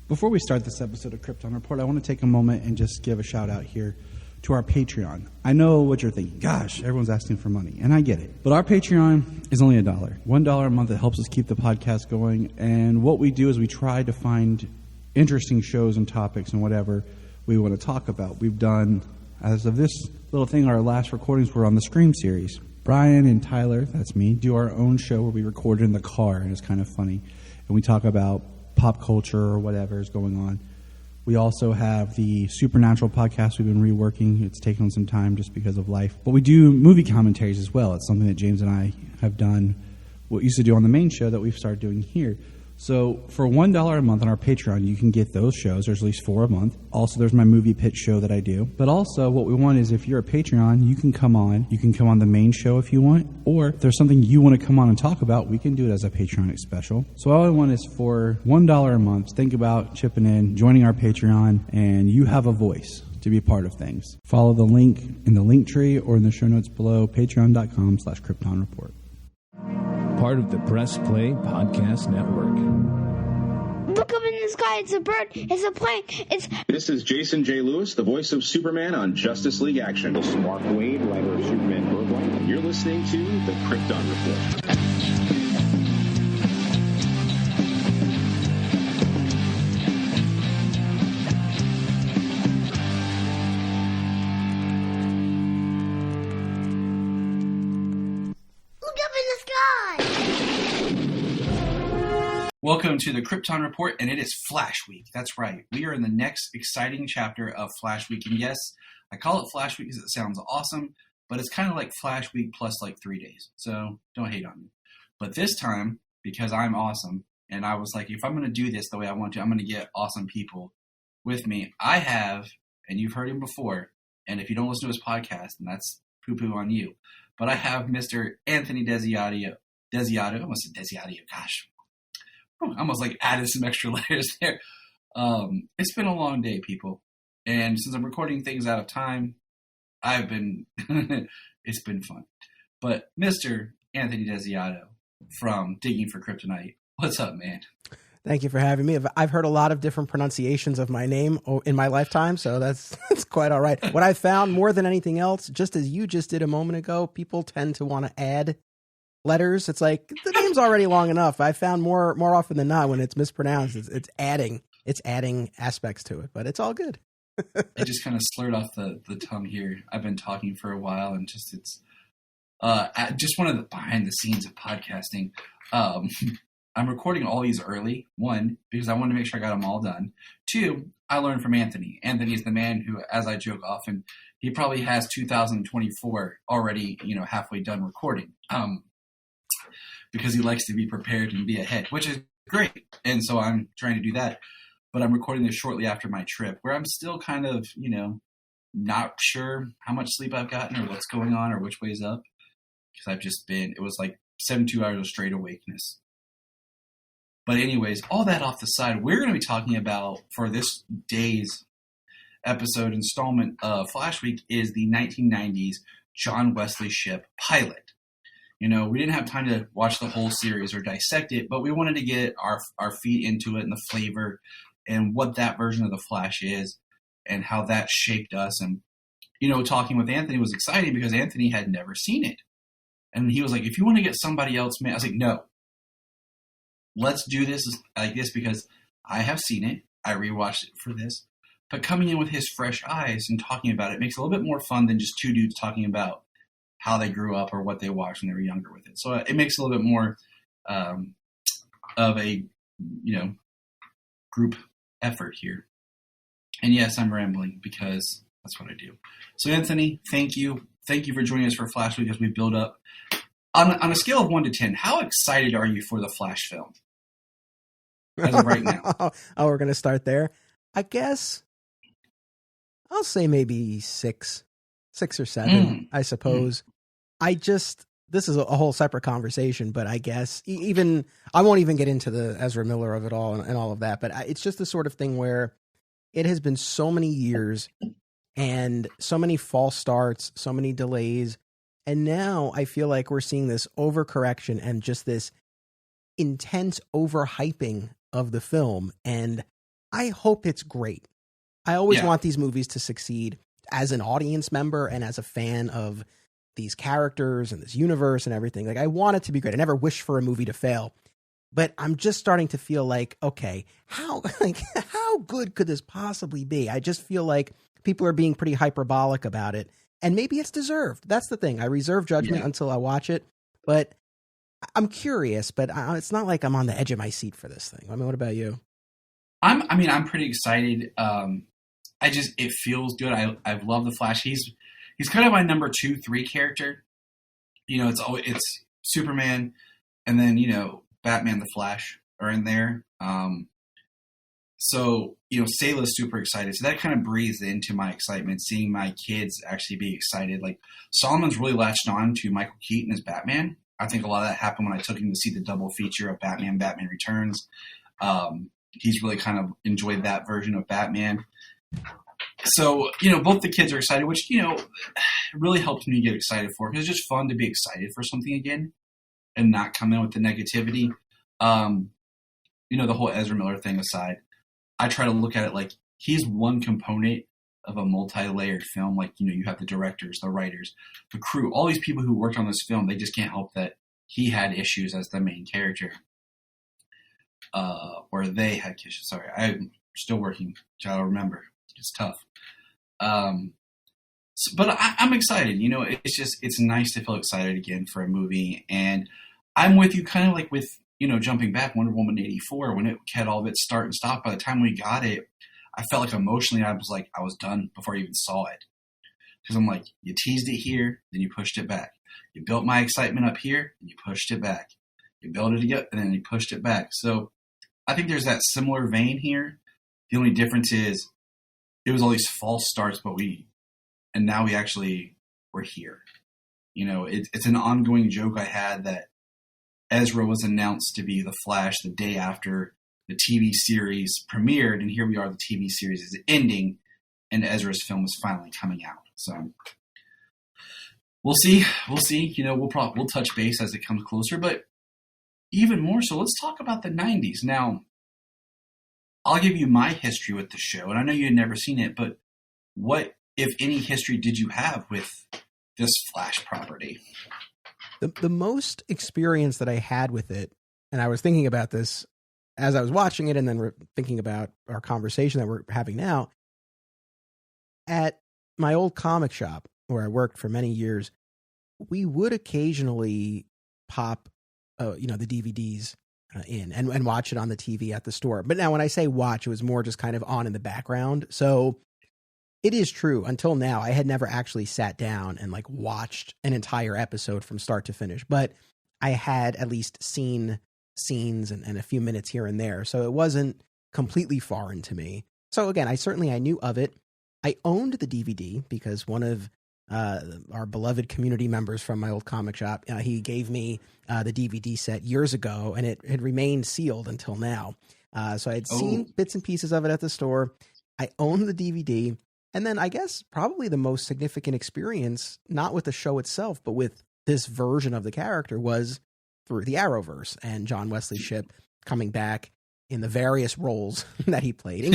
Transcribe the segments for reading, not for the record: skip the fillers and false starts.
Before we start this episode of Krypton Report, I want to take a moment and just give a shout out here to our Patreon. I know what you're thinking. Gosh, everyone's asking for money, and I get it. But our Patreon is only $1. $1 a month that helps us keep the podcast going. And what we do is we try to find interesting shows and topics and whatever we want to talk about. We've done, as of this little thing, our last recordings were on the Scream series. Brian and Tyler, that's me, do our own show where we record in the car, and it's kind of funny. And we talk about pop culture or whatever is going on. We also have the Supernatural podcast we've been reworking. It's taken some time just because of life. But we do movie commentaries as well. It's something that James and I have done, what we used to do on the main show that we've started doing here. So for $1 a month on our Patreon, you can get those shows. There's at least 4 a month. Also, there's my movie pitch show that I do. But also, what we want is if you're a Patreon, you can come on. You can come on the main show if you want. Or if there's something you want to come on and talk about, we can do it as a Patreon special. So all I want is for $1 a month, think about chipping in, joining our Patreon, and you have a voice to be part of things. Follow the link in the link tree or in the show notes below, patreon.com/KryptonReport. Part of the Press Play Podcast Network. Look up in the sky, it's a bird, it's a plane, This is Jason J. Lewis, the voice of Superman on Justice League Action. This is Mark Wade, writer of Superman Birthright. You're listening to the Krypton Report. Welcome to the Krypton Report, and it is Flash Week. That's right. We are in the next exciting chapter of Flash Week. And yes, I call it Flash Week because it sounds awesome, but it's kind of like Flash Week plus like 3 days. So don't hate on me. But this time, because I'm awesome, and I was like, if I'm going to do this the way I want to, I'm going to get awesome people with me. I have, and you've heard him before, and if you don't listen to his podcast, then that's poo-poo on you. But I have Mr. Anthony Desiato. I almost said Desiato, gosh. I almost like added some extra layers there. It's been a long day, people. And since I'm recording things out of time, it's been fun. But Mr. Anthony Desiato from Digging for Kryptonite, what's up, man? Thank you for having me. I've heard a lot of different pronunciations of my name in my lifetime, so that's quite all right. What I found more than anything else, just as you just did a moment ago, people tend to want to add letters. It's like the name's already long enough. I found more often than not when it's mispronounced, it's adding aspects to it, but it's all good. I just kind of slurred off the tongue here. I've been talking for a while, and it's just one of the behind the scenes of podcasting. I'm recording all these early. 1, because I wanted to make sure I got them all done. 2, I learned from Anthony. Anthony is the man who, as I joke often, he probably has 2024 already, halfway done recording. Because he likes to be prepared and be ahead, which is great. And so I'm trying to do that. But I'm recording this shortly after my trip, where I'm still kind of, not sure how much sleep I've gotten or what's going on or which way's up. Because it was like 72 hours of straight awakeness. But anyways, all that off the side, we're going to be talking about, for this day's episode installment of Flash Week, is the 1990s John Wesley Shipp pilot. We didn't have time to watch the whole series or dissect it, but we wanted to get our feet into it and the flavor and what that version of the Flash is and how that shaped us. And, talking with Anthony was exciting because Anthony had never seen it. And he was like, if you want to get somebody else, man, I was like, no, let's do this like this because I have seen it. I rewatched it for this. But coming in with his fresh eyes and talking about it makes it a little bit more fun than just two dudes talking about how they grew up or what they watched when they were younger with it. So it makes a little bit more of a, group effort here. And yes, I'm rambling because that's what I do. So Anthony, thank you. Thank you for joining us for Flash Week as we build up. On a scale of 1 to 10, how excited are you for the Flash film? As of right now. Oh, we're going to start there. I guess I'll say maybe 6 or 7, I suppose. This is a whole separate conversation, but I guess I won't even get into the Ezra Miller of it all and all of that, but it's just the sort of thing where it has been so many years and so many false starts, so many delays. And now I feel like we're seeing this overcorrection and just this intense overhyping of the film. And I hope it's great. I always Yeah. want these movies to succeed as an audience member and as a fan of these characters and this universe and everything. Like, I want it to be great. I never wish for a movie to fail. But I'm just starting to feel like, okay, how good could this possibly be? I just feel like people are being pretty hyperbolic about it. And maybe it's deserved. That's the thing. I reserve judgment until I watch it. But I'm curious, but it's not like I'm on the edge of my seat for this thing. I mean, what about you? I'm pretty excited. It feels good. I've loved the Flash. He's kind of my number 2, 3 character. It's Superman, and then Batman, the Flash are in there. Sayla's super excited, so that kind of breathes into my excitement. Seeing my kids actually be excited, like Solomon's really latched on to Michael Keaton as Batman. I think a lot of that happened when I took him to see the double feature of Batman Returns. He's really kind of enjoyed that version of Batman. So, both the kids are excited, which, really helped me get excited for it. Because it's just fun to be excited for something again and not come in with the negativity. The whole Ezra Miller thing aside, I try to look at it like he's one component of a multi-layered film. Like, you have the directors, the writers, the crew, all these people who worked on this film. They just can't help that he had issues as the main character. Or they had issues. Sorry, I'm still working. I'll remember. It's tough. But I'm excited. It's nice to feel excited again for a movie. And I'm with you kind of like with, jumping back, Wonder Woman 84, when it had all of its start and stop. By the time we got it, I felt like emotionally I was done before I even saw it. Because I'm like, you teased it here, then you pushed it back. You built my excitement up here, and you pushed it back. You built it again, and then you pushed it back. So I think there's that similar vein here. The only difference is it was all these false starts, and now we're here. It's an ongoing joke I had that Ezra was announced to be the Flash the day after the TV series premiered, and here we are, the TV series is ending, and Ezra's film is finally coming out. So we'll see. We'll touch base as it comes closer, but even more so, let's talk about the 90s. Now, I'll give you my history with the show, and I know you had never seen it, but what, if any, history did you have with this Flash property? The most experience that I had with it, and I was thinking about this as I was watching it and then thinking about our conversation that we're having now, at my old comic shop where I worked for many years, we would occasionally pop, the DVDs in and watch it on the TV at the store. But now when I say watch, it was more just kind of on in the background. So it is true. Until now, I had never actually sat down and watched an entire episode from start to finish, but I had at least seen scenes and a few minutes here and there. So it wasn't completely foreign to me. So again, I knew of it. I owned the DVD because one of our beloved community members from my old comic shop, he gave me the DVD set years ago, and it had remained sealed until now. So I had seen bits and pieces of it at the store. I owned the DVD. And then I guess probably the most significant experience, not with the show itself, but with this version of the character, was through the Arrowverse and John Wesley Shipp coming back in the various roles that he played,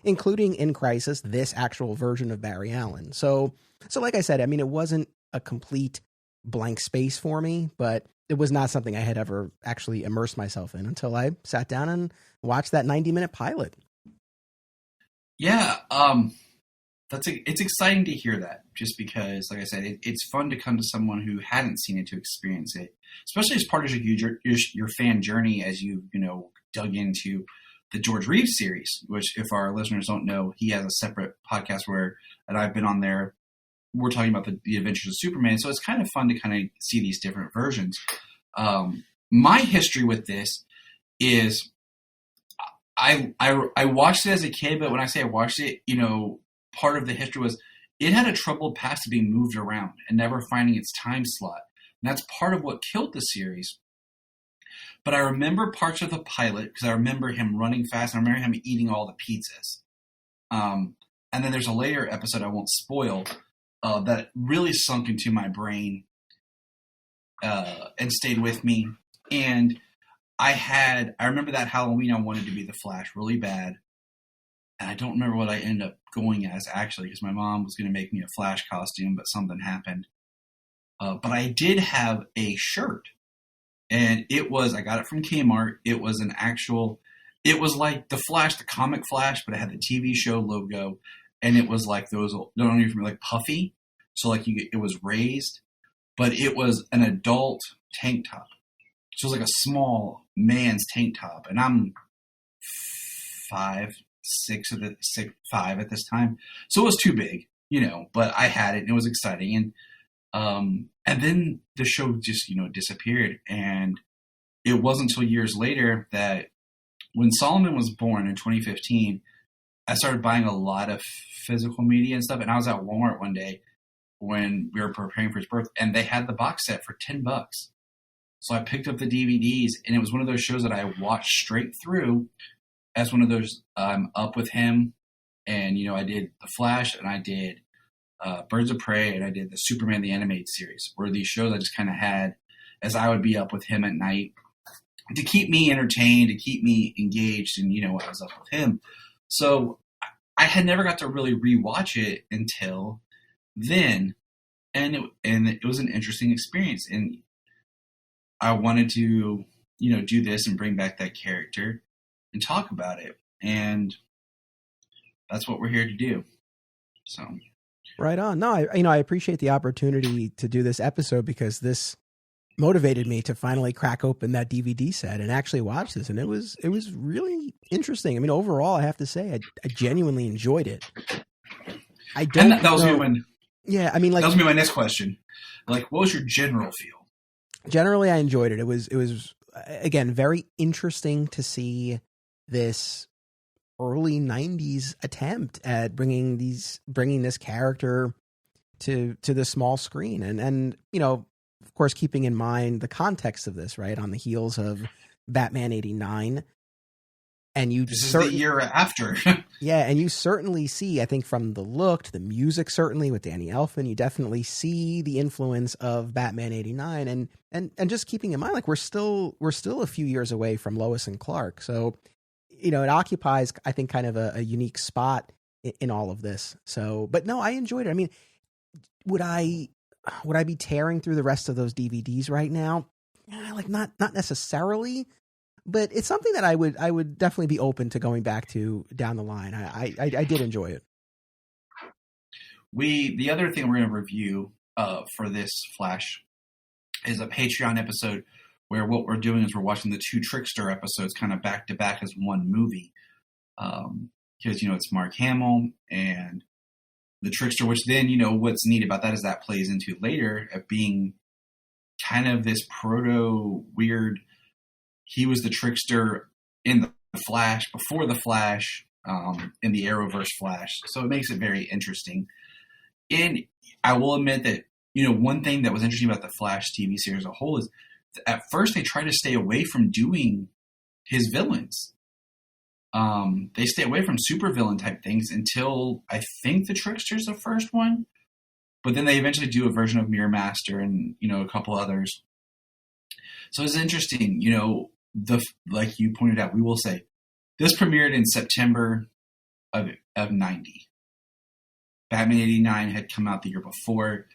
including in Crisis, this actual version of Barry Allen. So like I said, I mean, it wasn't a complete blank space for me, but it was not something I had ever actually immersed myself in until I sat down and watched that 90-minute pilot. Yeah, it's exciting to hear that, just because, like I said, it's fun to come to someone who hadn't seen it to experience it, especially as part of your fan journey as you dug into the George Reeves series, which, if our listeners don't know, he has a separate podcast and I've been on there. We're talking about the Adventures of Superman, so it's kind of fun to kind of see these different versions. My history with this is I watched it as a kid, but when I say I watched it, part of the history was it had a troubled past of being moved around and never finding its time slot. And that's part of what killed the series. But I remember parts of the pilot because I remember him running fast. And I remember him eating all the pizzas. And then there's a later episode I won't spoil that really sunk into my brain and stayed with me. And I remember that Halloween I wanted to be the Flash really bad. And I don't remember what I ended up going as, actually, because my mom was going to make me a Flash costume, but something happened. But I did have a shirt. And I got it from Kmart. It was it was like the Flash, the comic Flash, but it had the TV show logo. And it was like those, don't know if you're like puffy. So like it was raised, but it was an adult tank top. So it was like a small man's tank top. And I'm 5'5" at this time. So it was too big, but I had it and it was exciting. And then the show just, disappeared. And it wasn't until years later that when Solomon was born in 2015, I started buying a lot of physical media and stuff. And I was at Walmart one day when we were preparing for his birth, and they had the box set for $10. So I picked up the DVDs, and it was one of those shows that I watched straight through as one of those Up with him. And, I did The Flash, and I did Birds of Prey, and I did the Superman the Animated Series, were these shows I just kind of had as I would be up with him at night to keep me entertained, to keep me engaged, and, I was up with him. So I had never got to really rewatch it until then, and it was an interesting experience, and I wanted to, do this and bring back that character and talk about it, and that's what we're here to do. So, right on. No, I appreciate the opportunity to do this episode because this motivated me to finally crack open that DVD set and actually watch this, and it was really interesting. I mean, overall, I have to say, I genuinely enjoyed it. I don't. And that was me. Yeah, I mean, like, that was me. My next question, like, what was your general feel? Generally, I enjoyed it. It was again very interesting to see this early '90s attempt at bringing this character to the small screen, and of course, keeping in mind the context of this, right, on the heels of Batman '89. And this is the year after. Yeah, and you certainly see, I think, from the look to the music, certainly with Danny Elfman, you definitely see the influence of Batman '89, and just keeping in mind, like, we're still a few years away from Lois and Clark, so it occupies, I think, kind of a unique spot in all of this. So, but no, I enjoyed it. I mean, would I be tearing through the rest of those DVDs right now? Like, not necessarily. But it's something that I would definitely be open to going back to down the line. I did enjoy it. The other thing we're going to review for this Flash is a Patreon episode where what we're doing is we're watching the two Trickster episodes kind of back to back as one movie. Because, it's Mark Hamill and the Trickster, which then, what's neat about that is that plays into later of being kind of this proto weird. He was the Trickster in the Flash, before the Flash, in the Arrowverse Flash. So it makes it very interesting. And I will admit that, one thing that was interesting about the Flash TV series as a whole is at first they tried to stay away from doing his villains. They stay away from supervillain type things until I think the Trickster's the first one. But then they eventually do a version of Mirror Master and, a couple others. So it's interesting, like you pointed out, we will say this premiered in September of 90. Batman '89 had come out the year before.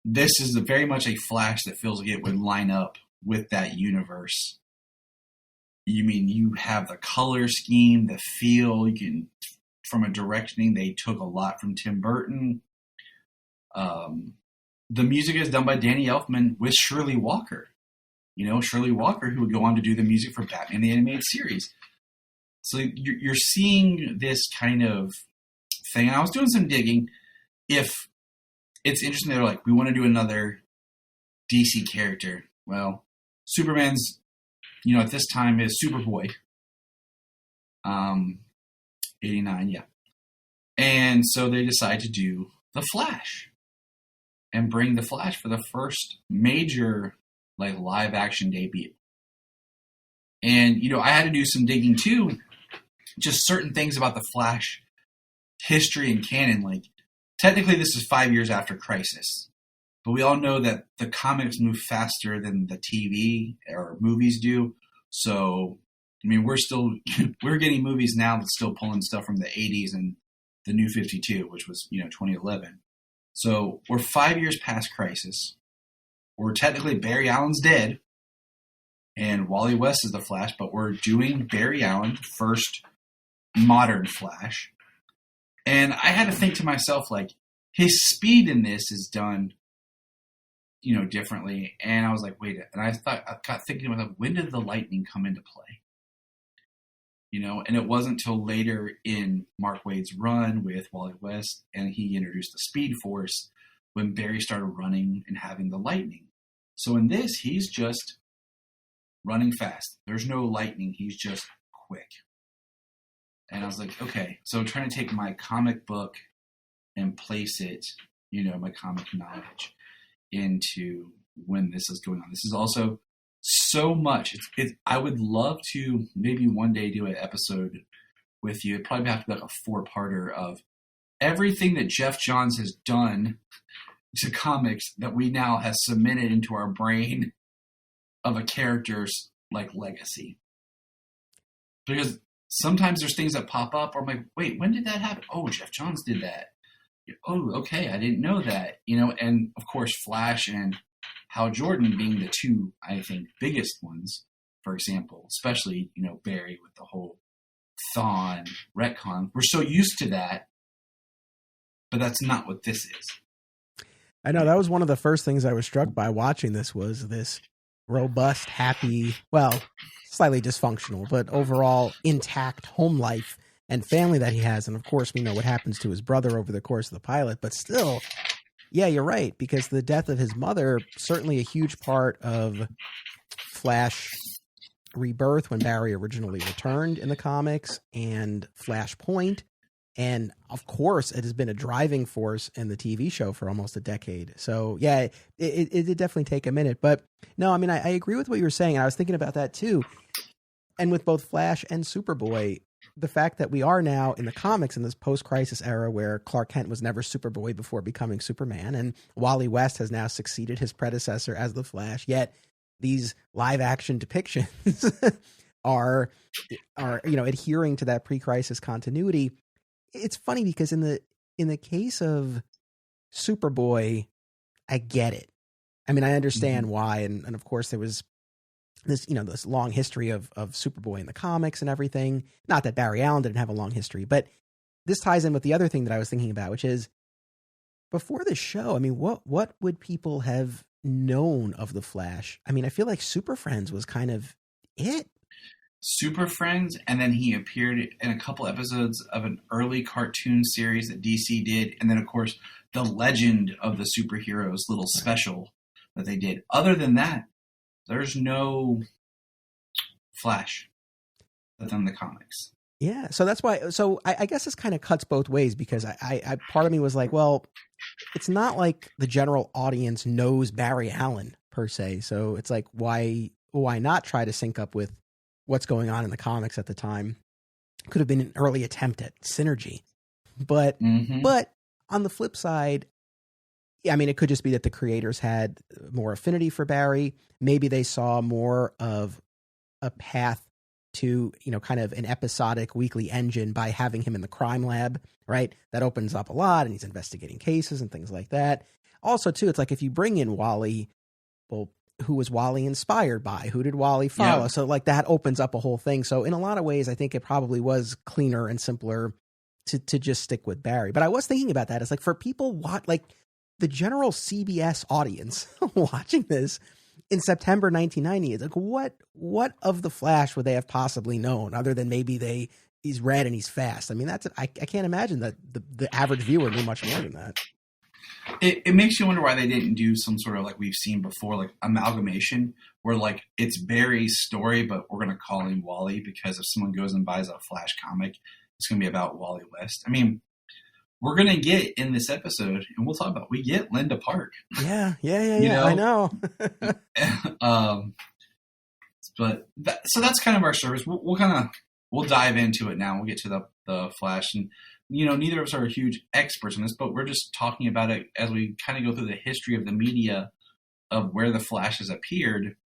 This is very much a Flash that feels like it would line up with that universe. You have the color scheme, the feel. From a directing, they took a lot from Tim Burton. The music is done by Danny Elfman with Shirley Walker. Shirley Walker, who would go on to do the music for Batman the Animated Series. So you're seeing this kind of thing. And I was doing some digging. If it's interesting, they're like, we want to do another DC character. Well, Superman's, at this time is Superboy. 89, yeah. And so they decide to do The Flash. And bring The Flash for the first major live action debut. And, I had to do some digging too, just certain things about the Flash history and canon. Like, technically this is 5 years after Crisis, but we all know that the comics move faster than the TV or movies do. So I mean, we're getting movies now that's still pulling stuff from the 80s and the New 52, which was, 2011. So we're 5 years past Crisis. We're technically Barry Allen's dead, and Wally West is the Flash, but we're doing Barry Allen, first modern Flash. And I had to think to myself, like, his speed in this is done, differently. And I was like, wait, and I got thinking to myself, when did the lightning come into play? And it wasn't until later in Mark Waid's run with Wally West, and he introduced the Speed Force, when Barry started running and having the lightning. So in this, he's just running fast. There's no lightning. He's just quick. And I was like, okay. So I'm trying to take my comic book and place it, my comic knowledge into when this is going on. This is also so much. I would love to maybe one day do an episode with you. It'd probably have to be like a 4-parter of everything that Jeff Johns has done to comics that we now have cemented into our brain of a character's like legacy. Because sometimes there's things that pop up where I'm like, wait, when did that happen? Oh, Jeff Johns did that. Oh, okay, I didn't know that. And of course Flash and Hal Jordan being the two, I think, biggest ones, for example, especially, Barry with the whole Thawne retcon. We're so used to that, but that's not what this is. I know that was one of the first things I was struck by watching this was this robust, happy, well, slightly dysfunctional, but overall intact home life and family that he has. And of course, we know what happens to his brother over the course of the pilot, but still, yeah, you're right, because the death of his mother, certainly a huge part of Flash Rebirth when Barry originally returned in the comics, and Flashpoint. And of course, it has been a driving force in the TV show for almost a decade. So yeah, it did definitely take a minute. But no, I mean, I agree with what you were saying. And I was thinking about that too. And with both Flash and Superboy, the fact that we are now in the comics in this post-crisis era where Clark Kent was never Superboy before becoming Superman, and Wally West has now succeeded his predecessor as the Flash, yet these live-action depictions are adhering to that pre-crisis continuity. It's funny because in the case of Superboy, I get it. I mean, I understand why, and of course there was this this long history of Superboy in the comics and everything. Not that Barry Allen didn't have a long history, but this ties in with the other thing that I was thinking about, which is before the show. I mean, what would people have known of the Flash? I mean, I feel like Super Friends was kind of it. Super Friends, and then he appeared in a couple episodes of an early cartoon series that DC did, and then of course the Legend of the Superheroes little special that they did. Other than that, there's no Flash within the comics. Yeah, so that's why. So I guess this kind of cuts both ways, because I part of me was like, well, it's not like the general audience knows Barry Allen per se, so it's like why not try to sync up with what's going on in the comics at the time? Could have been an early attempt at synergy, but on the flip side, I mean, it could just be that the creators had more affinity for Barry. Maybe they saw more of a path to, kind of an episodic weekly engine by having him in the crime lab, right? That opens up a lot, and he's investigating cases and things like that. Also, too, it's like if you bring in Wally, well, who was Wally inspired by? Who did Wally follow? Yeah. So like that opens up a whole thing. So in a lot of ways, I think it probably was cleaner and simpler to just stick with Barry. But I was thinking about that. It's like for people like the general CBS audience watching this in September 1990, it's like what of the Flash would they have possibly known other than maybe he's red and he's fast? I mean, I can't imagine that the average viewer knew much more than that. It makes you wonder why they didn't do some sort of, like we've seen before, like amalgamation where like it's Barry's story, but we're going to call him Wally because if someone goes and buys a Flash comic, it's going to be about Wally West. I mean, we're going to get in this episode, and we'll talk about, we get Linda Park. Yeah. I know. But so that's kind of our service. We'll dive into it now. We'll get to the Flash, and neither of us are huge experts in this, but we're just talking about it as we kind of go through the history of the media of where the Flash has appeared.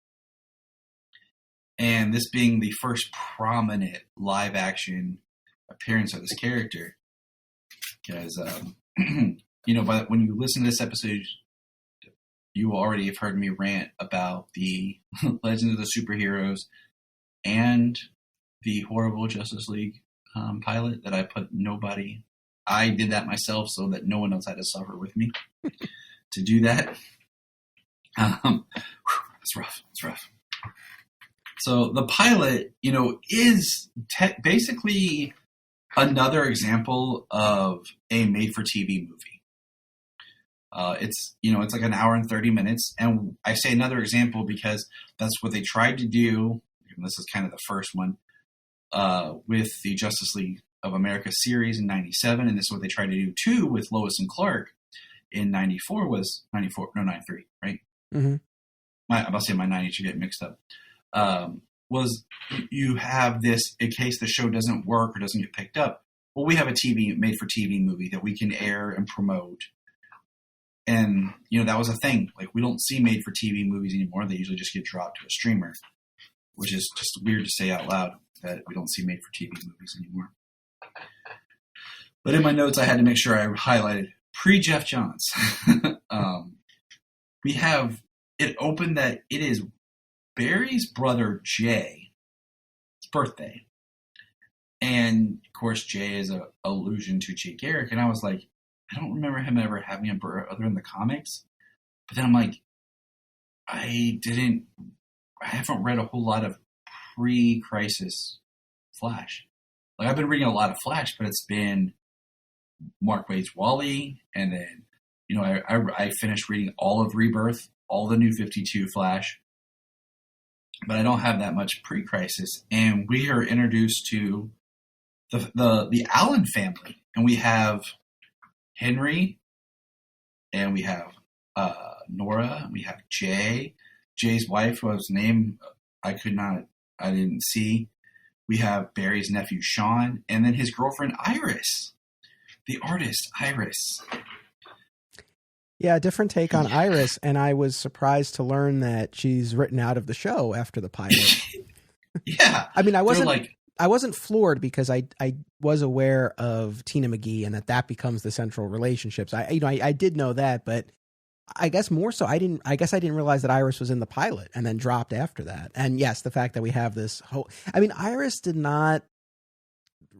and this being the first prominent live action appearance of this character, because but when you listen to this episode, you already have heard me rant about the Legends of the Superheroes and the horrible Justice League pilot that I put nobody. I did that myself so that no one else had to suffer with me to do that. It's rough. It's rough. So the pilot, is basically another example of a made-for-TV movie. It's like an hour and 30 minutes. And I say another example because that's what they tried to do. And this is kind of the first one with the Justice League of America series in 97. And this is what they tried to do too with Lois and Clark in 93, right? Mm-hmm. I'm about to say my 90s should get mixed up. Was you have this, in case the show doesn't work or doesn't get picked up, well, we have a made-for-TV movie that we can air and promote. And, that was a thing. Like, we don't see made-for-TV movies anymore. They usually just get dropped to a streamer, which is just weird to say out loud that we don't see made-for-TV movies anymore. But in my notes, I had to make sure I highlighted pre-Jeff Johns. We have it open that it is Barry's brother, Jay's birthday. And, of course, Jay is an allusion to Jay Garrick. And I was like, I don't remember him ever having a brother in the comics. But then I'm like, I haven't read a whole lot of pre-Crisis Flash. Like, I've been reading a lot of Flash, but it's been Mark Waid's Wally. And then, I finished reading all of Rebirth, all the New 52 Flash. But I don't have that much pre-Crisis. And we are introduced to the Allen family. And we have Henry, and we have Nora, and we have Jay's wife, whose name I didn't see. We have Barry's nephew, Sean, and then his girlfriend, Iris, the artist, Iris. Yeah, different take on Iris, and I was surprised to learn that she's written out of the show after the pilot. Yeah. I mean, I wasn't floored because I was aware of Tina McGee and that becomes the central relationships. I did know that, but I guess more so I didn't realize that Iris was in the pilot and then dropped after that. And yes, the fact that we have this whole, Iris did not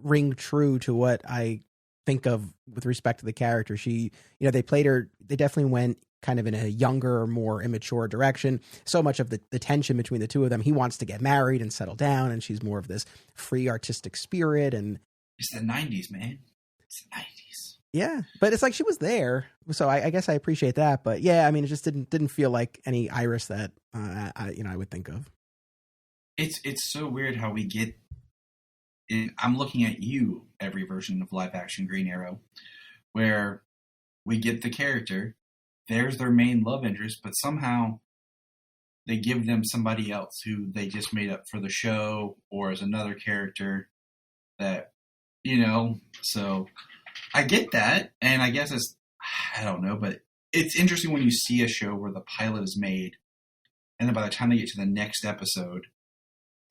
ring true to what I think of with respect to the character. She, they played her, they definitely went kind of in a younger, more immature direction. So much of the tension between the two of them, he wants to get married and settle down, and she's more of this free artistic spirit. And it's the 90s, man. It's the 90s. Yeah, but it's like she was there, so I guess I appreciate that. But yeah, it just didn't feel like any Iris that I would think of. It's so weird how we get. I'm looking at you every version of live action Green Arrow, where we get the character. There's their main love interest, but somehow they give them somebody else who they just made up for the show or as another character that, so I get that. And I guess I don't know, but it's interesting when you see a show where the pilot is made and then by the time they get to the next episode,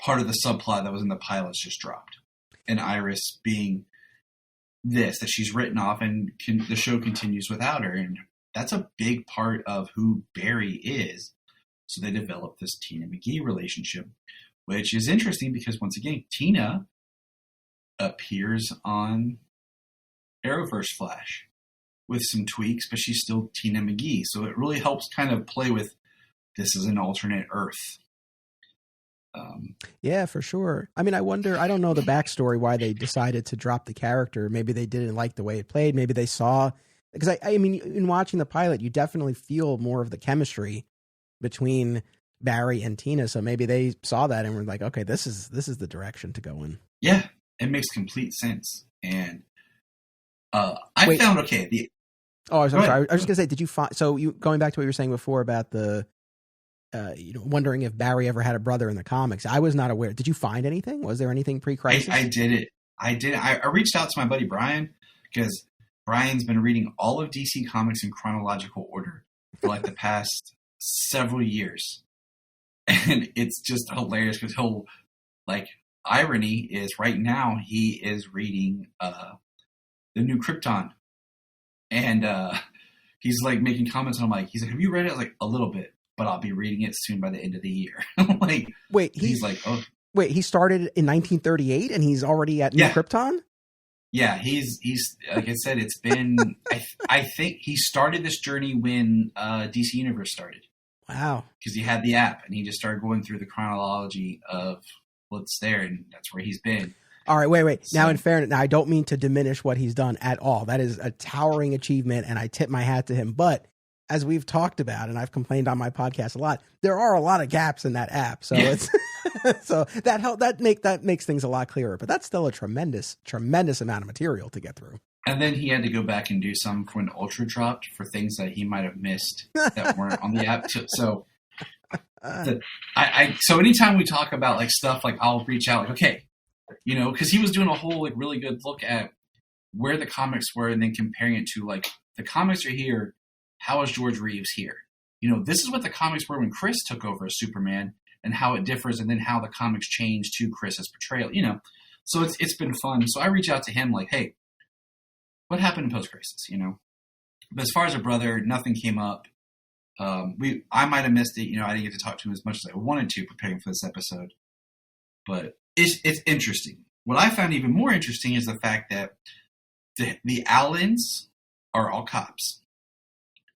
part of the subplot that was in the pilot is just dropped. And Iris being that she's written off and the show continues without her. And that's a big part of who Barry is. So they developed this Tina McGee relationship, which is interesting because, once again, Tina appears on Arrowverse Flash with some tweaks, but she's still Tina McGee. So it really helps kind of play with this is an alternate Earth. Yeah, for sure. I don't know the backstory why they decided to drop the character. Maybe they didn't like the way it played. Maybe they saw, because in watching the pilot, you definitely feel more of the chemistry between Barry and Tina. So maybe they saw that and were like, okay, this is the direction to go in. Yeah, it makes complete sense. And I found, okay. I'm sorry. I was just gonna say, did you find, so you going back to what you were saying before about the, wondering if Barry ever had a brother in the comics. I was not aware. Did you find anything? Was there anything pre-Crisis? I did it. I reached out to my buddy Brian because Brian's been reading all of DC Comics in chronological order for like the past several years. And it's just hilarious because he'll, like, irony is right now he is reading the new Krypton. And he's like making comments, and I'm like, he's like, have you read it? I was like, a little bit, but I'll be reading it soon by the end of the year. Like, wait, he's like, oh. Wait, he started in 1938 and he's already at New Krypton? Yeah, he's like I said, it's been, I think he started this journey when DC Universe started. Wow. Because he had the app and he just started going through the chronology of what's there, and that's where he's been. All right, wait. So, now, in fairness, now I don't mean to diminish what he's done at all. That is a towering achievement, and I tip my hat to him. But as we've talked about, and I've complained on my podcast a lot, there are a lot of gaps in that app. So it's so that makes things a lot clearer. But that's still a tremendous amount of material to get through. And then he had to go back and do some when Ultra dropped for things that he might have missed that weren't on the app. So, so anytime we talk about like stuff, like I'll reach out, like, okay, you know, because he was doing a whole like really good look at where the comics were, and then comparing it to like the comics are here. How is George Reeves here? You know, this is what the comics were when Chris took over as Superman, and how it differs, and then how the comics changed to Chris's portrayal. You know, so it's been fun. So I reach out to him like, hey, what happened in Post Crisis? You know, but as far as a brother, nothing came up. I might have missed it. You know, I didn't get to talk to him as much as I wanted to preparing for this episode. But it's interesting. What I found even more interesting is the fact that the Allens are all cops.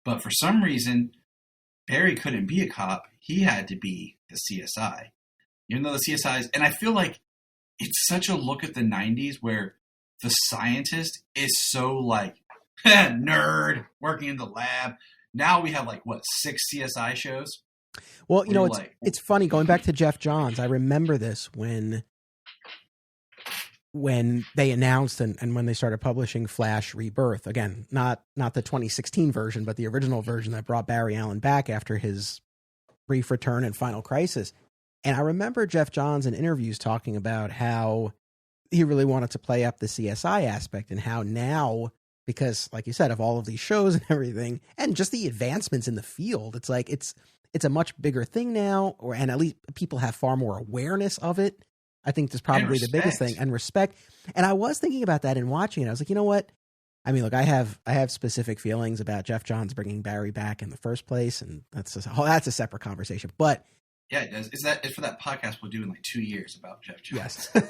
But for some reason, Barry couldn't be a cop. He had to be the CSI. Even though the CSIs, and I feel like it's such a look at the 90s where the scientist is so like, nerd, working in the lab. Now we have like, what, 6 CSI shows? Well, you know, it's funny, going back to Jeff Johns, I remember this when they announced and when they started publishing Flash Rebirth. Again, not the 2016 version, but the original version that brought Barry Allen back after his brief return in Final Crisis. And I remember Jeff Johns in interviews talking about how he really wanted to play up the CSI aspect, and how now, because like you said, of all of these shows and everything, and just the advancements in the field, it's like it's a much bigger thing now, and at least people have far more awareness of it. I think that's probably the biggest thing, and respect. And I was thinking about that in watching it. I was like, you know what? I mean, look, I have specific feelings about Jeff Johns bringing Barry back in the first place, and that's a separate conversation. But yeah, it does. It's for that podcast we'll do in like 2 years about Jeff Johns. Yes.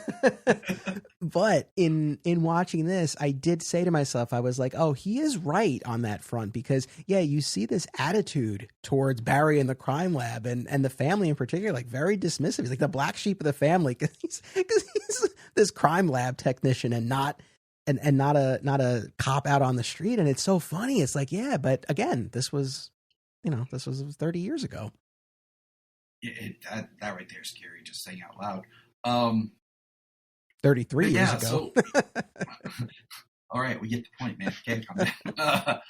But in watching this, I did say to myself, I was like, oh, he is right on that front, because yeah, you see this attitude towards Barry and the crime lab and the family in particular, like very dismissive. He's like the black sheep of the family because he's this crime lab technician and not a cop out on the street. And it's so funny. It's like, yeah, but again, this was 30 years ago. That right there is scary, just saying out loud. 33 years ago. So, all right, we get the point, man. Okay, calm down.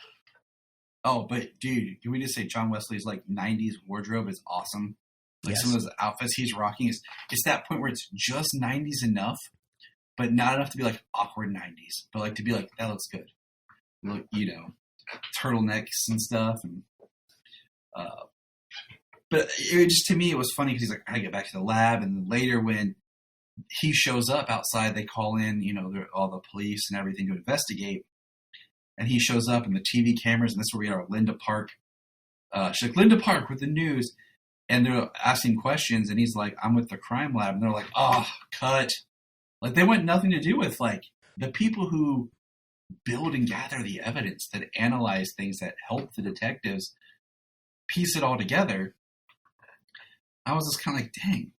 But dude, can we just say John Wesley's like 90s wardrobe is awesome? Like yes. Some of those outfits he's rocking it's that point where it's just 90s enough, but not enough to be like awkward 90s, but like to be like, that looks good. Look, you know, turtlenecks and stuff, and but it just, to me, it was funny because he's like, I gotta get back to the lab. And then later when he shows up outside, they call in, you know, all the police and everything to investigate. And he shows up and the TV cameras, and this is where we are, Linda Park. She's like, Linda Park with the news. And they're asking questions, and he's like, I'm with the crime lab. And they're like, oh, cut. Like, they want nothing to do with, like, the people who build and gather the evidence, that analyze things, that help the detectives piece it all together. I was just kind of like, dang,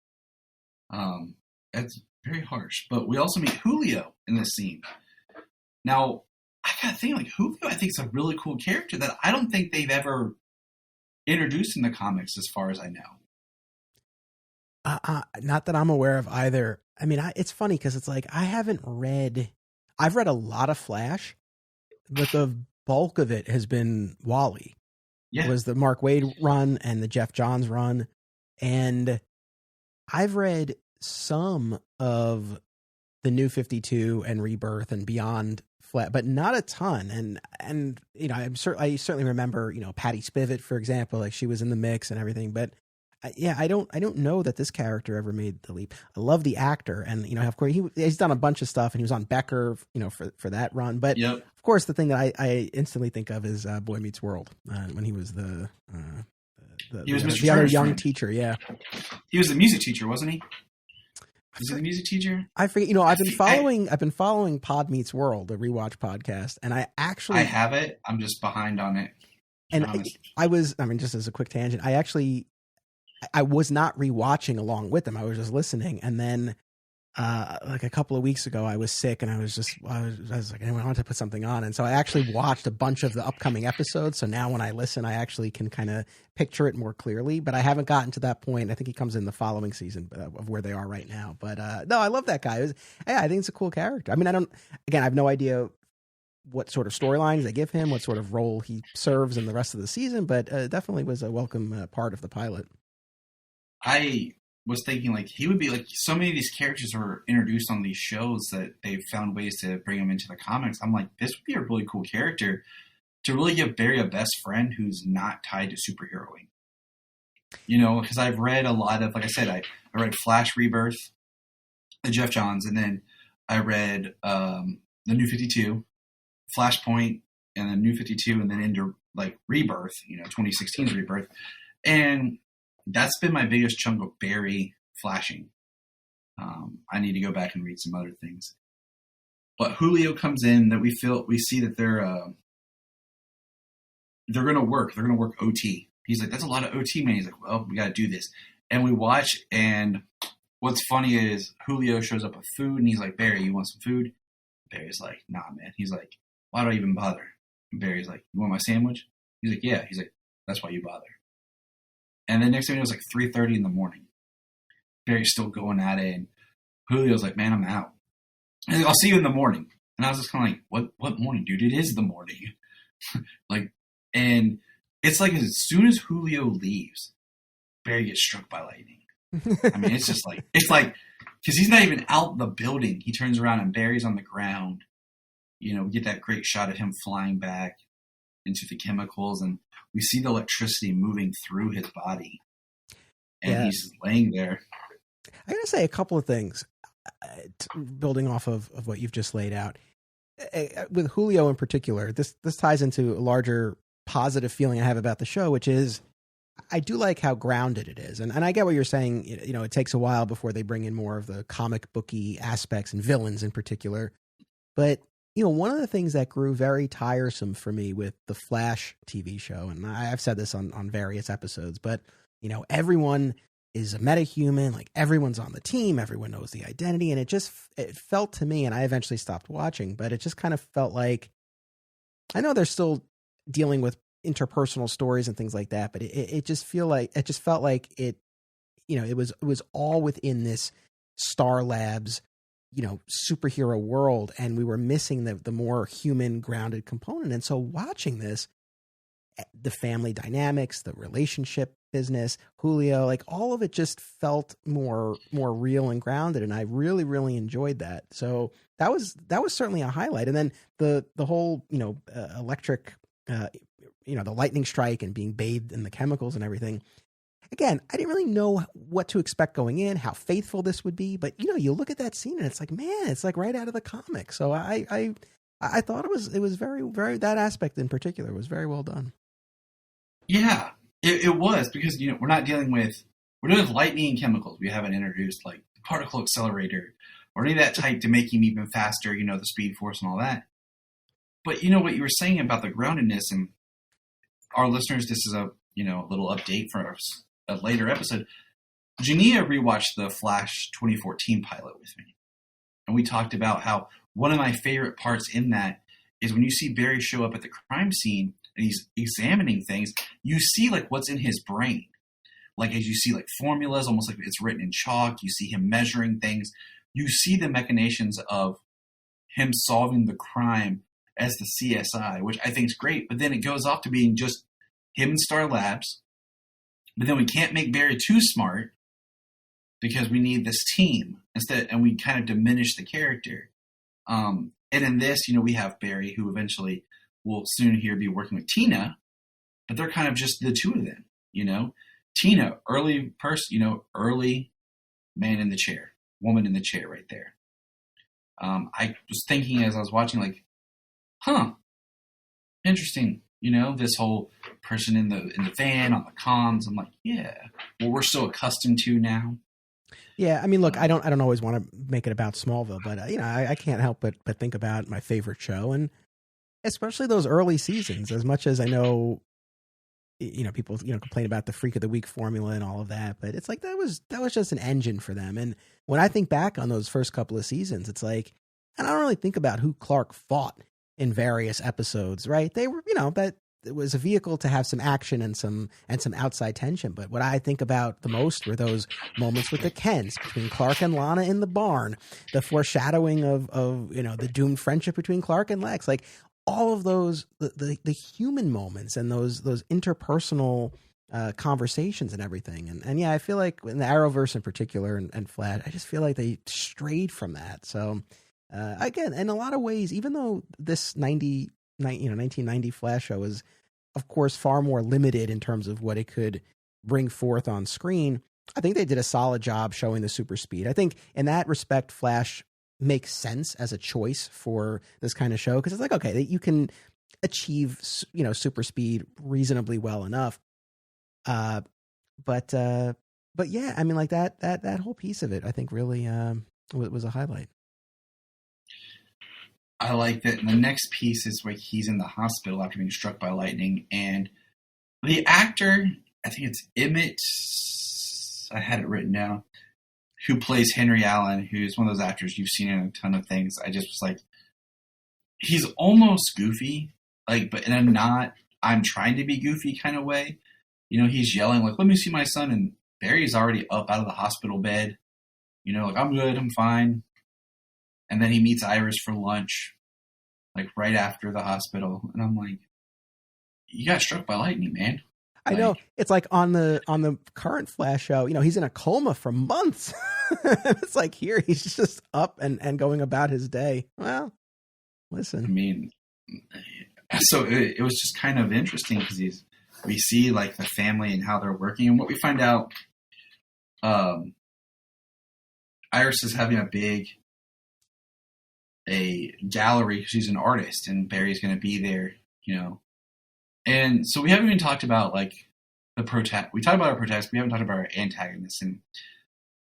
that's very harsh. But we also meet Julio in this scene. Now, I gotta think, like, Julio, I think, is a really cool character that I don't think they've ever introduced in the comics, as far as I know. Not that I'm aware of either. I mean, it's funny because it's like I've read a lot of Flash, but the bulk of it has been Wally. Yeah. It was the Mark Waid run and the Jeff Johns run. And I've read some of the New 52 and Rebirth and Beyond Flat, but not a ton. And you know, I certainly remember, you know, Patty Spivot, for example, like she was in the mix and everything. But I don't know that this character ever made the leap. I love the actor, and of course he's done a bunch of stuff, and he was on Becker, for that run. But Yep. of course, the thing that I instantly think of is Boy Meets World, when he was the Mr. other Turner's young friend. teacher. Yeah, He was a music teacher, wasn't he? Was he the music teacher? I forget. I've been following Pod Meets World, the rewatch podcast, and I have it. I'm just behind on it. And just as a quick tangent, I was not rewatching along with them. I was just listening. And then, like a couple of weeks ago, I was sick and I was like, I wanted to put something on. And so I actually watched a bunch of the upcoming episodes. So now when I listen, I actually can kind of picture it more clearly, but I haven't gotten to that point. I think he comes in the following season of where they are right now. But, no, I love that guy. I think it's a cool character. I mean, I have no idea what sort of storylines they give him, what sort of role he serves in the rest of the season, but definitely was a welcome part of the pilot. I was thinking like he would be like, so many of these characters are introduced on these shows that they've found ways to bring them into the comics. I'm like, this would be a really cool character to really give Barry a best friend who's not tied to superheroing. Because I've read a lot of, like I said, I read Flash Rebirth, Jeff Johns, and then I read the New 52, Flashpoint, and then New 52, and then into like Rebirth, 2016's Rebirth. And that's been my biggest chunk of Barry flashing. I need to go back and read some other things. But Julio comes in that we see that they're going to work. They're going to work OT. He's like, that's a lot of OT, man. He's like, well, we got to do this. And we watch, and what's funny is Julio shows up with food, and he's like, Barry, you want some food? Barry's like, nah, man. He's like, why do I even bother? And Barry's like, you want my sandwich? He's like, yeah. He's like, that's why you bother. And then next thing it was like 3:30 in the morning. Barry's still going at it, and Julio's like, man, I'm out. And he's like, I'll see you in the morning. And I was just kind of like, what morning, dude? It is the morning. And it's like as soon as Julio leaves, Barry gets struck by lightning. I mean, it's just like, because he's not even out the building. He turns around and Barry's on the ground. We get that great shot of him flying back into the chemicals, and we see the electricity moving through his body. And he's laying there. I got to say a couple of things, building off of what you've just laid out. With Julio in particular, this ties into a larger positive feeling I have about the show, which is I do like how grounded it is. And I get what you're saying. It takes a while before they bring in more of the comic booky aspects and villains in particular. But, one of the things that grew very tiresome for me with the Flash TV show, and I've said this on various episodes, but, everyone is a metahuman, like everyone's on the team, everyone knows the identity. And it felt to me, and I eventually stopped watching, but it just kind of felt like, I know they're still dealing with interpersonal stories and things like that, but it just felt like it was all within this Star Labs, superhero world, and we were missing the more human grounded component. And so watching this, the family dynamics, the relationship business, Julio, like all of it just felt more real and grounded. And I really, really enjoyed that. So that was certainly a highlight. And then the whole, electric, the lightning strike and being bathed in the chemicals and everything. Again, I didn't really know what to expect going in, how faithful this would be, but you look at that scene and it's like, man, it's like right out of the comic. So I thought it was very, very, that aspect in particular was very well done. Yeah, it was, because we're dealing with lightning and chemicals. We haven't introduced like the particle accelerator or any of that type to make him even faster. The Speed Force and all that. But what you were saying about the groundedness, and our listeners, this is a little update for a later episode. Jania rewatched the Flash 2014 pilot with me. And we talked about how one of my favorite parts in that is when you see Barry show up at the crime scene and he's examining things, you see like what's in his brain. Like as you see like formulas, almost like it's written in chalk, you see him measuring things. You see the machinations of him solving the crime as the CSI, which I think is great. But then it goes off to being just him and Star Labs. But then we can't make Barry too smart because we need this team instead, and we kind of diminish the character. And in this, we have Barry, who eventually will soon here be working with Tina, but they're kind of just the two of them, Tina, early person, early man in the chair, woman in the chair right there. I was thinking as I was watching, like, interesting. This whole person in the van on the comms. I'm like, yeah, well, we're so accustomed to now. Yeah, I mean, look, I don't always want to make it about Smallville, but I can't help but think about my favorite show, and especially those early seasons. As much as I know, people complain about the Freak of the Week formula and all of that, but it's like that was just an engine for them. And when I think back on those first couple of seasons, it's like, and I don't really think about who Clark fought in various episodes, right? They were, that it was a vehicle to have some action and some outside tension. But what I think about the most were those moments with the Kents, between Clark and Lana in the barn, the foreshadowing of the doomed friendship between Clark and Lex, like all of those, the human moments and those interpersonal conversations and everything. And yeah, I feel like in the Arrowverse in particular and Flash, I just feel like they strayed from that. So again, in a lot of ways, even though this 1990 Flash show is, of course, far more limited in terms of what it could bring forth on screen, I think they did a solid job showing the super speed. I think in that respect, Flash makes sense as a choice for this kind of show, because it's like, okay, you can achieve, super speed reasonably well enough. But yeah, I mean, like that whole piece of it, I think really was a highlight. I like that. And the next piece is where he's in the hospital after being struck by lightning, and the actor, I think it's Emmett, I had it written down, who plays Henry Allen, who's one of those actors you've seen in a ton of things. I just was like, he's almost goofy, like, but in a not, I'm trying to be goofy kind of way. He's yelling, like, let me see my son, and Barry's already up out of the hospital bed. Like, I'm good, I'm fine. And then he meets Iris for lunch, like right after the hospital. And I'm like, you got struck by lightning, man. I know. It's like on the current Flash show, he's in a coma for months. It's like here he's just up and going about his day. Well, listen. I mean, so it was just kind of interesting because we see like the family and how they're working. And what we find out, Iris is having a gallery. She's an artist, and Barry's going to be there, And so we haven't even talked about like the protest. We talked about our protagonist. We haven't talked about our antagonist. And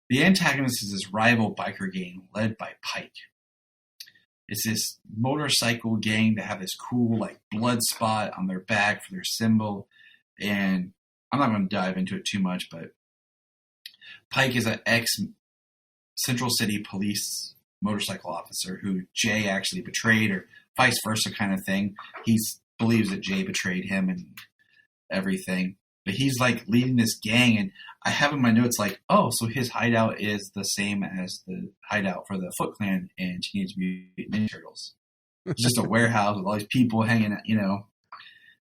the antagonist is this rival biker gang led by Pike. It's this motorcycle gang that have this cool like blood spot on their back for their symbol. And I'm not going to dive into it too much, but Pike is an ex-Central City Police motorcycle officer who Jay actually betrayed, or vice versa kind of thing. He believes that Jay betrayed him and everything. But he's like leading this gang, and I have in my notes like, oh, so his hideout is the same as the hideout for the Foot Clan and Teenage Mutant Ninja Turtles. It's just a warehouse with all these people hanging out,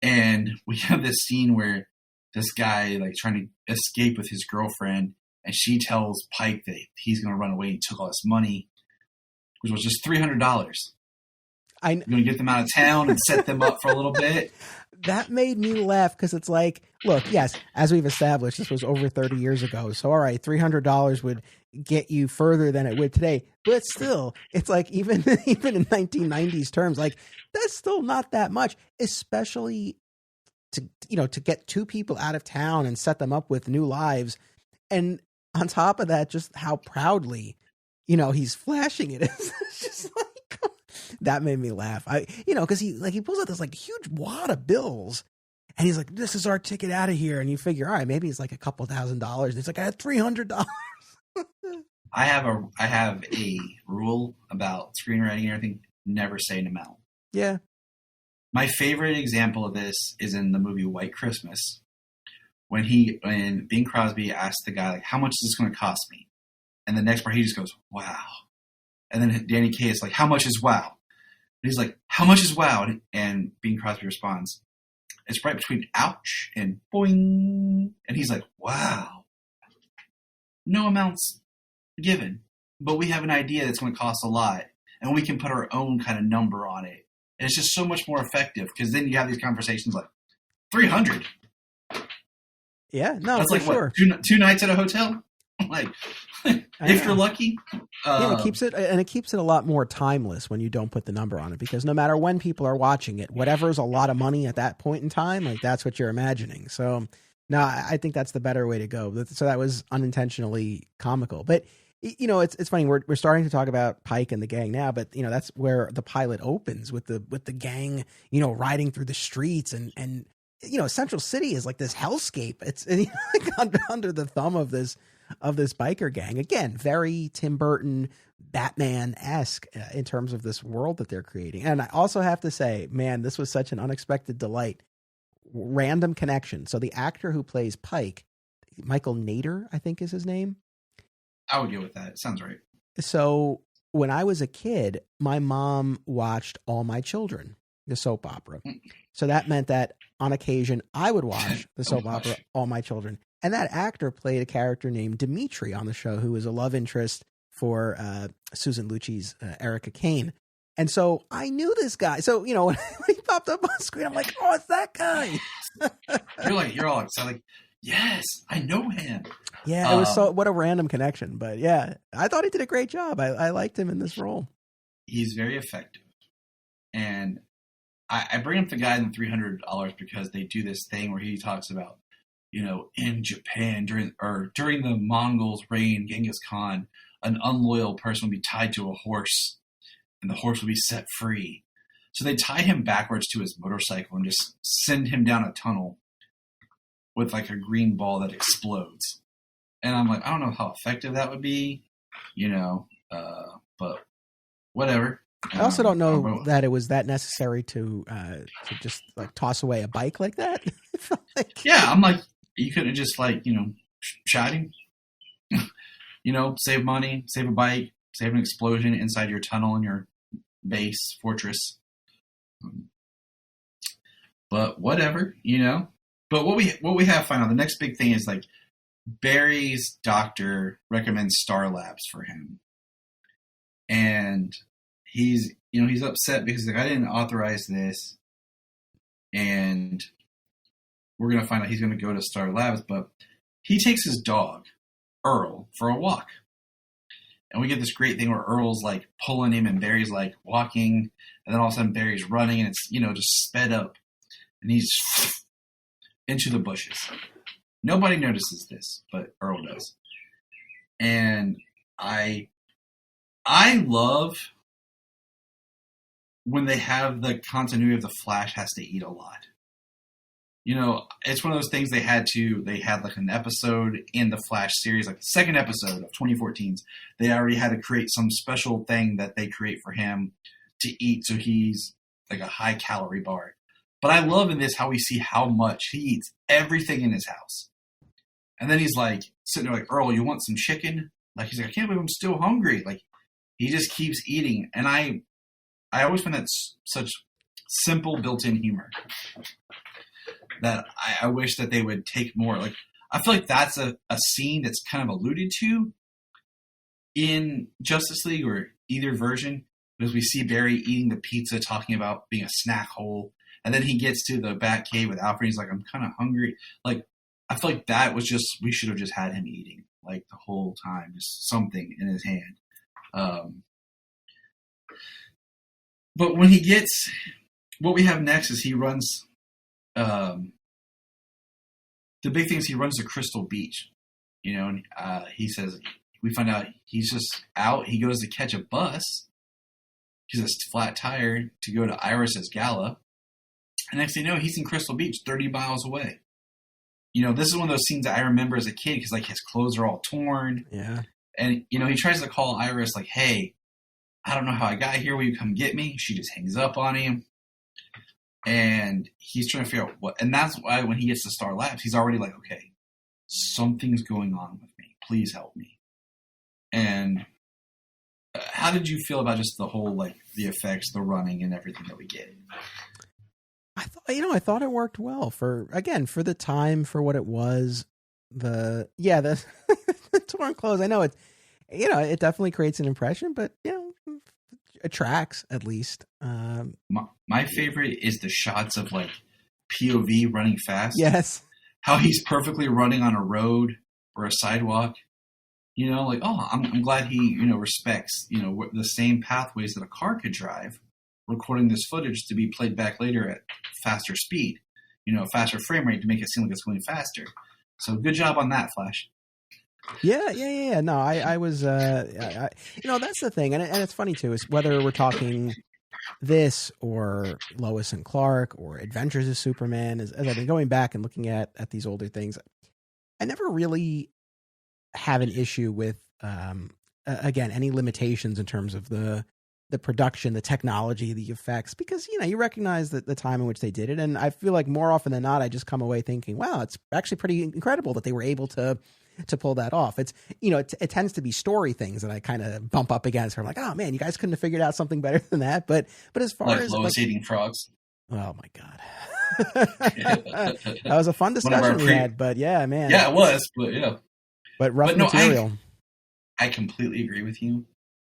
And we have this scene where this guy like trying to escape with his girlfriend, and she tells Pike that he's going to run away and took all this money, which was just $300. I'm going to get them out of town and set them up for a little bit. That made me laugh because it's like, look, yes, as we've established, this was over 30 years ago. So, all right, $300 would get you further than it would today. But still, it's like even in 1990s terms, like that's still not that much, especially to get two people out of town and set them up with new lives. And on top of that, just how proudly, he's flashing it. It's just like, that made me laugh. Because he pulls out this like huge wad of bills, and he's like, "This is our ticket out of here." And you figure, all right, maybe it's like a couple $1,000s. And it's like, I had $300. I have a rule about screenwriting and everything: never say an amount. Yeah. My favorite example of this is in the movie White Christmas, when Bing Crosby asked the guy, like, how much is this going to cost me? And the next part, he just goes, wow. And then Danny Kaye is like, how much is wow? And he's like, how much is wow? And Bing Crosby responds, it's right between ouch and boing. And he's like, wow. No amounts given, but we have an idea that's going to cost a lot, and we can put our own kind of number on it. And it's just so much more effective, because then you have these conversations like, 300. Yeah, no, That's for like sure. what, two nights at a hotel? Like, if you're lucky. It keeps it a lot more timeless when you don't put the number on it, because no matter when people are watching it, whatever's a lot of money at that point in time, like that's what you're imagining. So no, I think that's the better way to go. So that was unintentionally comical, but it's funny. We're starting to talk about Pike and the gang now, but that's where the pilot opens with the gang, riding through the streets and Central City is like this hellscape. It's like under the thumb of this biker gang. Again, very Tim Burton, Batman-esque in terms of this world that they're creating. And I also have to say, man, this was such an unexpected delight. Random connection. So the actor who plays Pike, Michael Nader, I think is his name. I would go with that. It sounds right. So when I was a kid, my mom watched All My Children, the soap opera. So that meant that on occasion I would watch the soap opera All My Children. And that actor played a character named Dimitri on the show, who was a love interest for Susan Lucci's Erica Kane. And so I knew this guy. So, when he popped up on screen, I'm like, oh, it's that guy. You're all excited. Like, yes, I know him. Yeah, it was what a random connection. But yeah, I thought he did a great job. I liked him in this role. He's very effective. And I bring up the guy in the $300 because they do this thing where he talks about, in Japan during the Mongols' reign, Genghis Khan, an unloyal person would be tied to a horse and the horse would be set free. So they tie him backwards to his motorcycle and just send him down a tunnel with like a green ball that explodes. And I'm like, I don't know how effective that would be, but whatever. I also don't know that it was that necessary to just like toss away a bike like that. Yeah, I'm like, you could have just shot him, save money, save a bike, save an explosion inside your tunnel in your base fortress. But whatever, But what we have found out, the next big thing is like Barry's doctor recommends Star Labs for him, and he's upset because like, I didn't authorize this, and we're gonna find out he's gonna go to Star Labs, but he takes his dog Earl for a walk, and we get this great thing where Earl's like pulling him and Barry's like walking, and then all of a sudden Barry's running and it's just sped up, and he's into the bushes. Nobody notices this, but Earl does, and I love when they have the continuity of the Flash has to eat a lot. It's one of those things they had like an episode in the Flash series, like the second episode of 2014's, they already had to create some special thing that they create for him to eat. So he's like a high calorie bar. But I love in this how we see how much he eats everything in his house. And then he's like sitting there like, Earl, you want some chicken? Like, he's like, I can't believe I'm still hungry. Like, he just keeps eating. And I always find that such simple built-in humor that I wish that they would take more. Like, I feel like that's a scene that's kind of alluded to in Justice League or either version, because we see Barry eating the pizza, talking about being a snack hole. And then he gets to the Batcave with Alfred. He's like, I'm kind of hungry. Like, I feel like that was just, we should have just had him eating like the whole time, just something in his hand. But when he gets, what we have next is he runs, the big thing is he runs to Crystal Beach, and he says, we find out he's just out. He goes to catch a bus. He's a flat tire to go to Iris's gala. And next thing you know, he's in Crystal Beach, 30 miles away. This is one of those scenes that I remember as a kid because, like, his clothes are all torn. Yeah. And, he tries to call Iris, like, hey, I don't know how I got here. Will you come get me? She just hangs up on him. And he's trying to figure out what. And that's why when he gets to Star Labs, he's already like, okay, something's going on with me. Please help me. And how did you feel about just the whole, like, the effects, the running, and everything that we get? I thought it worked well for the time, for what it was. The torn clothes. I know it definitely creates an impression, but it tracks at least. My favorite is the shots of like POV running fast. Yes. how he's perfectly running on a road or a sidewalk. You know, like, oh, I'm glad he, you know, respects, you know, the same pathways that a car could drive, recording this footage to be played back later at faster speed, you know, faster frame rate to make it seem like it's going faster. So good job on that, Flash. Yeah. No, I was, you know, that's the thing. And it's funny too, is whether we're talking this or Lois and Clark or Adventures of Superman, as I've been going back and looking at these older things, I never really have an issue with, again, any limitations in terms of the production, the technology, the effects, because, you know, you recognize the time in which they did it. And I feel like more often than not, I just come away thinking, wow, it's actually pretty incredible that they were able to pull that off. It's, you know, it tends to be story things that I kind of bump up against. Where I'm like, oh man, you guys couldn't have figured out something better than that. But as far like as Lois eating frogs. Oh my God. That was a fun discussion we had, but yeah, man. Yeah, it was, but yeah. But rough material. I completely agree with you,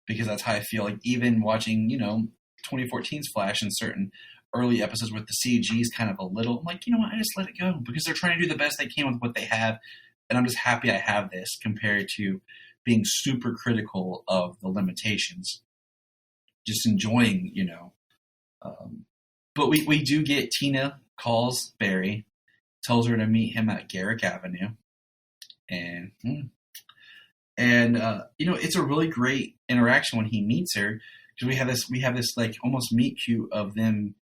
because that's how I feel. Like, even watching, you know, 2014's Flash and certain early episodes with the CG is kind of a little, I'm like, you know what, I just let it go, because they're trying to do the best they can with what they have. And I'm just happy I have this compared to being super critical of the limitations. Just enjoying, you know. But we do get Tina calls Barry, tells her to meet him at Garrick Avenue. And you know, it's a really great interaction when he meets her, because we have this like almost meet cute of them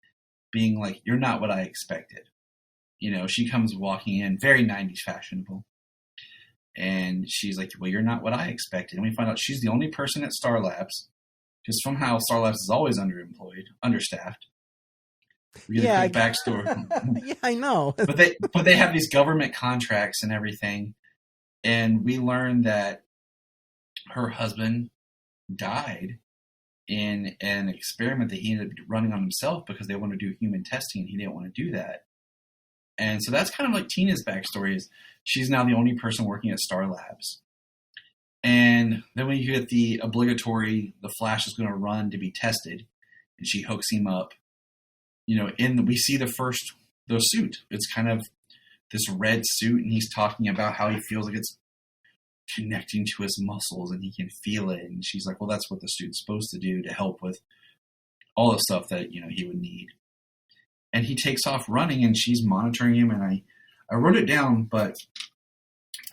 being like, you're not what I expected. You know, she comes walking in, very 90s fashionable. And she's like, well, you're not what I expected. And we find out she's the only person at Star Labs, because somehow Star Labs is always understaffed. We get a quick backstory. Yeah, I know. but they have these government contracts and everything. And we learn that her husband died in an experiment that he ended up running on himself, because they wanted to do human testing and he didn't want to do that. And so that's kind of like Tina's backstory, is she's now the only person working at Star Labs. And then when you get the obligatory, the Flash is going to run to be tested, and she hooks him up, you know, we see the suit. It's kind of this red suit, and he's talking about how he feels like it's connecting to his muscles and he can feel it. And she's like, well, that's what the suit's supposed to do to help with all the stuff that, you know, he would need. And he takes off running, and she's monitoring him. And I wrote it down, but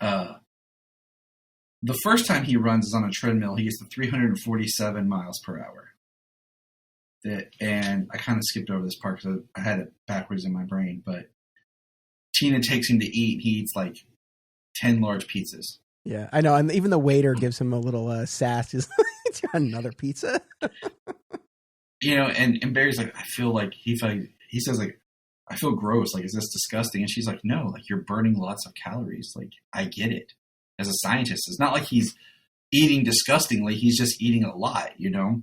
the first time he runs is on a treadmill. He gets to 347 miles per hour. And I kind of skipped over this part because I had it backwards in my brain. But Tina takes him to eat. He eats like 10 large pizzas. Yeah, I know. And even the waiter gives him a little sass. He's like, another pizza? You know, and Barry's like, I feel like he says like, I feel gross. Like, is this disgusting? And she's like, no, like, you're burning lots of calories. Like, I get it. As a scientist, it's not like he's eating disgustingly. He's just eating a lot, you know,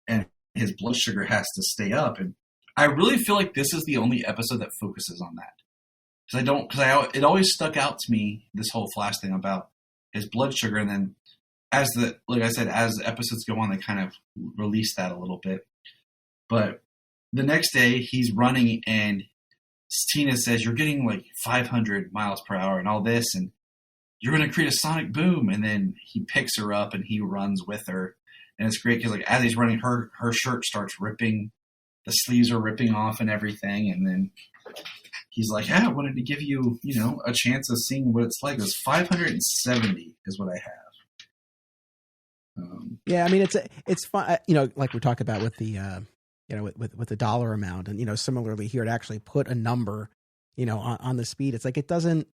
and his blood sugar has to stay up. And I really feel like this is the only episode that focuses on that. It always stuck out to me, this whole Flash thing about his blood sugar. And then like I said, as episodes go on, they kind of release that a little bit. But the next day he's running, and Tina says, you're getting like 500 miles per hour and all this, and you're going to create a sonic boom. And then he picks her up and he runs with her. And it's great because, like, as he's running, her shirt starts ripping. The sleeves are ripping off and everything. And then he's like, yeah, I wanted to give you, you know, a chance of seeing what it's like. It was 570 is what I have. Yeah, I mean, it's fun. You know, like we talked about with the, you know, with the dollar amount. And, you know, similarly here, to actually put a number, you know, on the speed, it's like, it doesn't,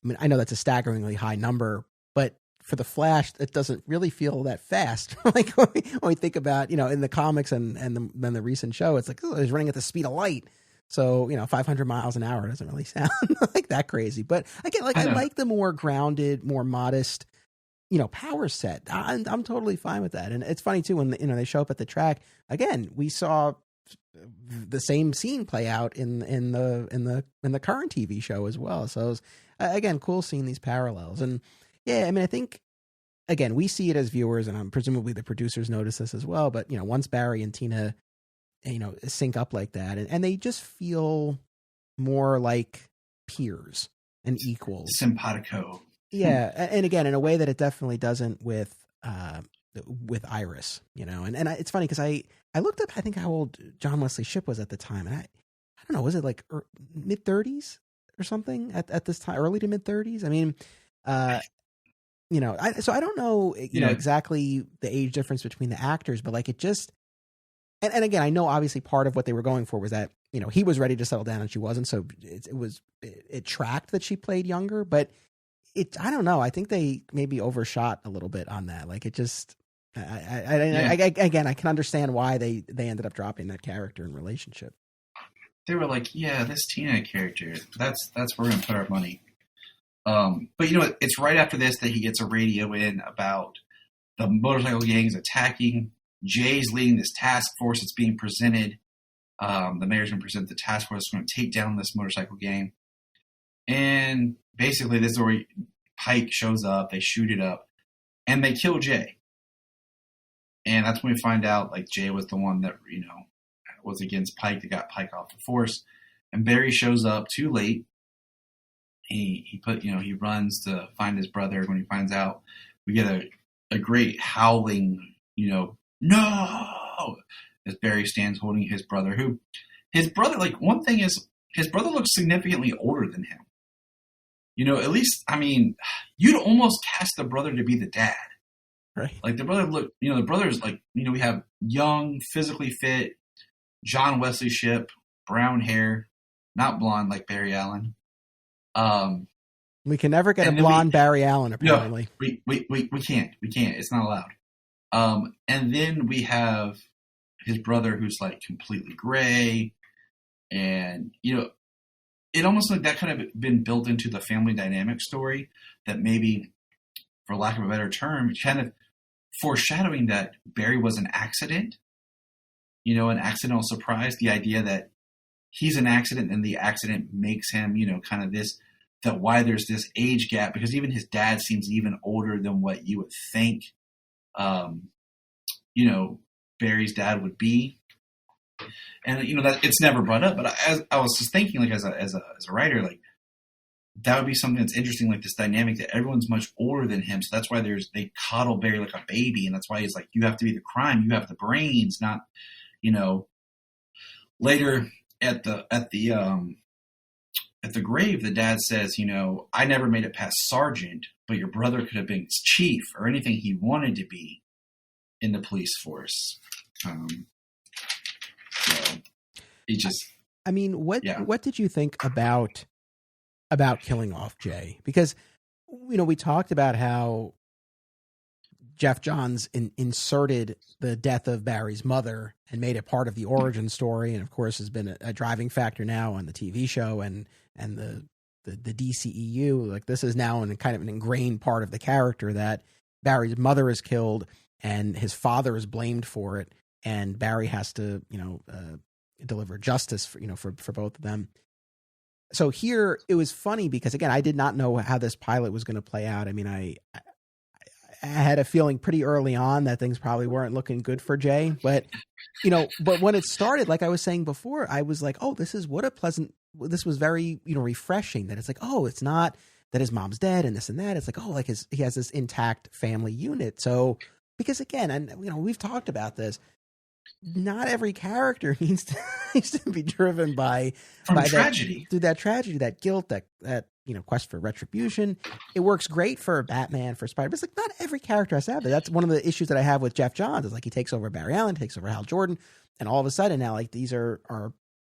I mean, I know that's a staggeringly high number, but for the Flash, it doesn't really feel that fast. Like when we think about, you know, in the comics and then the recent show, it's like, oh, he's running at the speed of light. So, you know, 500 miles an hour doesn't really sound like that crazy. But again, like, I like the more grounded, more modest, you know, power set. I'm totally fine with that. And it's funny too, when, you know, they show up at the track again, we saw the same scene play out in the current TV show as well. So it was, again, cool seeing these parallels. And yeah, I mean, I think, again, we see it as viewers, and presumably the producers notice this as well. But, you know, once Barry and Tina, you know, sync up like that, and they just feel more like peers. and equals. Simpatico. Yeah, and again, in a way that it definitely doesn't with Iris, you know. And it's funny because I looked up, I think, how old John Wesley Shipp was at the time, and I don't know, was it like mid-30s or something at this time, early to mid-30s? I mean, you know, so I don't know, you know, exactly the age difference between the actors, but like it just, and again, I know obviously part of what they were going for was that, you know, he was ready to settle down and she wasn't, so it tracked that she played younger, but I don't know, I think they maybe overshot a little bit on that. Like it just, again, I can understand why they ended up dropping that character and relationship. They were like, yeah, this Tina character, that's where we're going to put our money. But you know, it's right after this that he gets a radio in about the motorcycle gangs attacking. Jay's leading this task force that's being presented. The mayor's going to present the task force that's going to take down this motorcycle gang. And basically, this is where Pike shows up. They shoot it up, and they kill Jay. And that's when we find out, like, Jay was the one that, you know, was against Pike, that got Pike off the force. And Barry shows up too late. He runs to find his brother. When he finds out, we get a great howling, you know, no, as Barry stands holding his brother, like, one thing is, his brother looks significantly older than him. You know, at least, I mean, you'd almost cast the brother to be the dad. Right. Like, the brother's like, you know, we have young, physically fit, John Wesley Shipp, brown hair, not blonde like Barry Allen. We can never get a blonde Barry Allen, apparently. No, we can't. It's not allowed. And then we have his brother who's like completely gray. And, you know, it almost like that kind of been built into the family dynamic story that maybe, for lack of a better term, kind of foreshadowing that Barry was an accident, you know, an accidental surprise. The idea that he's an accident and the accident makes him, you know, kind of this, that why there's this age gap, because even his dad seems even older than what you would think, you know, Barry's dad would be. And, you know, that it's never brought up, but as I was just thinking, like, as a writer, like, that would be something that's interesting, like this dynamic that everyone's much older than him. So that's why they coddle Barry like a baby. And that's why he's like, you have to be the crime. You have the brains, not, you know, later at the grave, the dad says, you know, I never made it past sergeant, but your brother could have been chief or anything he wanted to be in the police force. So he just, I mean, what did you think about killing off Jay? Because, you know, we talked about how Geoff Johns inserted the death of Barry's mother and made it part of the origin story, and of course has been a driving factor now on the TV show and the DCEU. Like, this is now kind of an ingrained part of the character that Barry's mother is killed and his father is blamed for it, and Barry has to, you know, deliver justice for, you know, for both of them. So here it was funny because, again, I did not know how this pilot was going to play out. I mean, I had a feeling pretty early on that things probably weren't looking good for Jay, but, you know, but when it started, like I was saying before, I was like, oh, this was very, you know, refreshing, that it's like, oh, it's not that his mom's dead and this and that. It's like, oh, like he has this intact family unit. So, because again, and, you know, we've talked about this, not every character needs to be driven by tragedy, through that tragedy, that guilt, that, you know, quest for retribution. It works great for Batman, for Spider, but it's like not every character has to have that. That's one of the issues that I have with Geoff Johns, is like he takes over Barry Allen, takes over Hal Jordan, and all of a sudden now, like, these are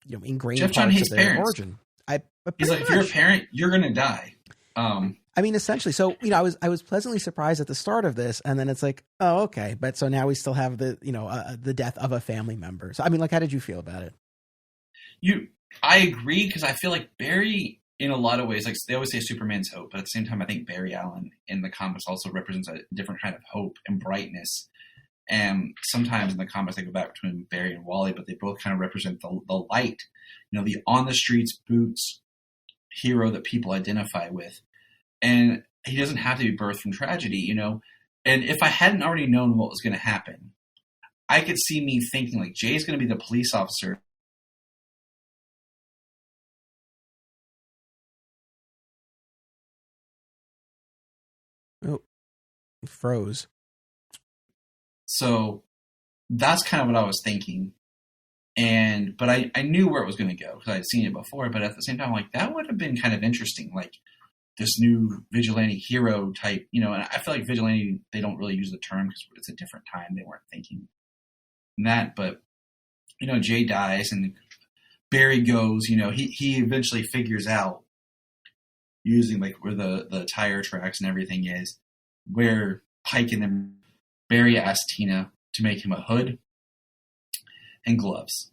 you know, ingrained Geoff parts Johns of their parents. origin. He's like, if you're a parent, you're gonna die. I mean, essentially. So, you know, I was pleasantly surprised at the start of this, and then it's like, oh, okay. But so now we still have the, you know, the death of a family member. So, I mean, like, how did you feel about it? I agree, because I feel like Barry, in a lot of ways, like they always say Superman's hope, but at the same time, I think Barry Allen in the comics also represents a different kind of hope and brightness. And sometimes in the comics, they go back between Barry and Wally, but they both kind of represent the light, you know, the on the streets boots hero that people identify with. And he doesn't have to be birthed from tragedy, you know. And if I hadn't already known what was going to happen, I could see me thinking, like, Jay's going to be the police officer Oh, it froze. So that's kind of what I was thinking. But I knew where it was going to go because I'd seen it before. But at the same time, like, that would have been kind of interesting. Like, this new vigilante hero type, and I feel like vigilante, they don't really use the term because it's a different time. They weren't thinking that. But, Jay dies and Barry goes, he eventually figures out, using like where the tire tracks and everything is, where Pike and then Barry asked Tina to make him a hood and gloves.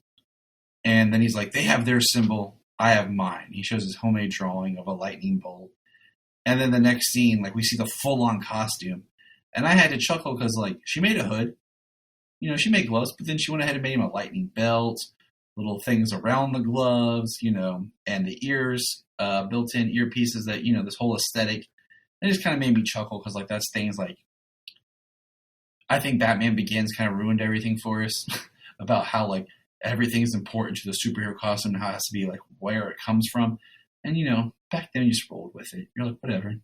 And then he's like, they have their symbol, I have mine. He shows his homemade drawing of a lightning bolt. And then the next scene, like, we see the full-on costume. And I had to chuckle because, like, she made a hood. She made gloves, but then she went ahead and made him a lightning belt, little things around the gloves, and the ears, built-in earpieces that, this whole aesthetic. It just kind of made me chuckle because, like, that's things like, I think Batman Begins kind of ruined everything for us about how, like, everything's important to the superhero costume and how it has to be, like, where it comes from. And, back then you just rolled with it. You're like, whatever.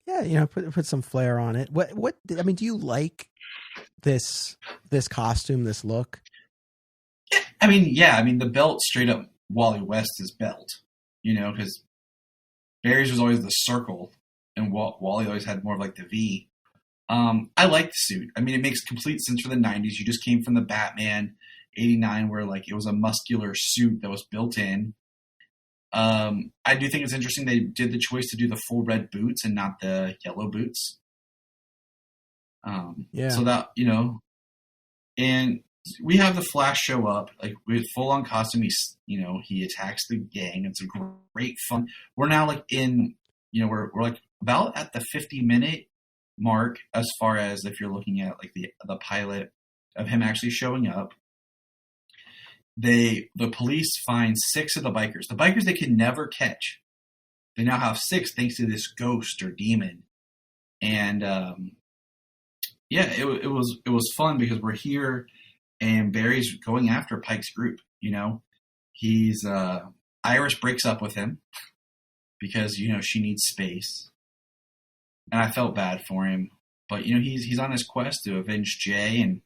Yeah, put some flair on it. What I mean, do you like this costume, this look? Yeah, I mean, the belt straight up Wally West's belt, because Barry's was always the circle and Wally always had more of like the V. I like the suit. I mean, it makes complete sense for the 90s. You just came from the Batman 89 where, like, it was a muscular suit that was built in. I do think it's interesting they did the choice to do the full red boots and not the yellow boots. So that, and we have the Flash show up, like, with full on costume. He attacks the gang. It's a great fun. We're now, like, we're like about at the 50-minute mark as far as if you're looking at, like, the pilot of him actually showing up. The police find 6 of the bikers. The bikers they can never catch. They now have 6 thanks to this ghost or demon. And it was fun because we're here and Barry's going after Pike's group. He's Iris breaks up with him because she needs space. And I felt bad for him, but he's on his quest to avenge Jay, and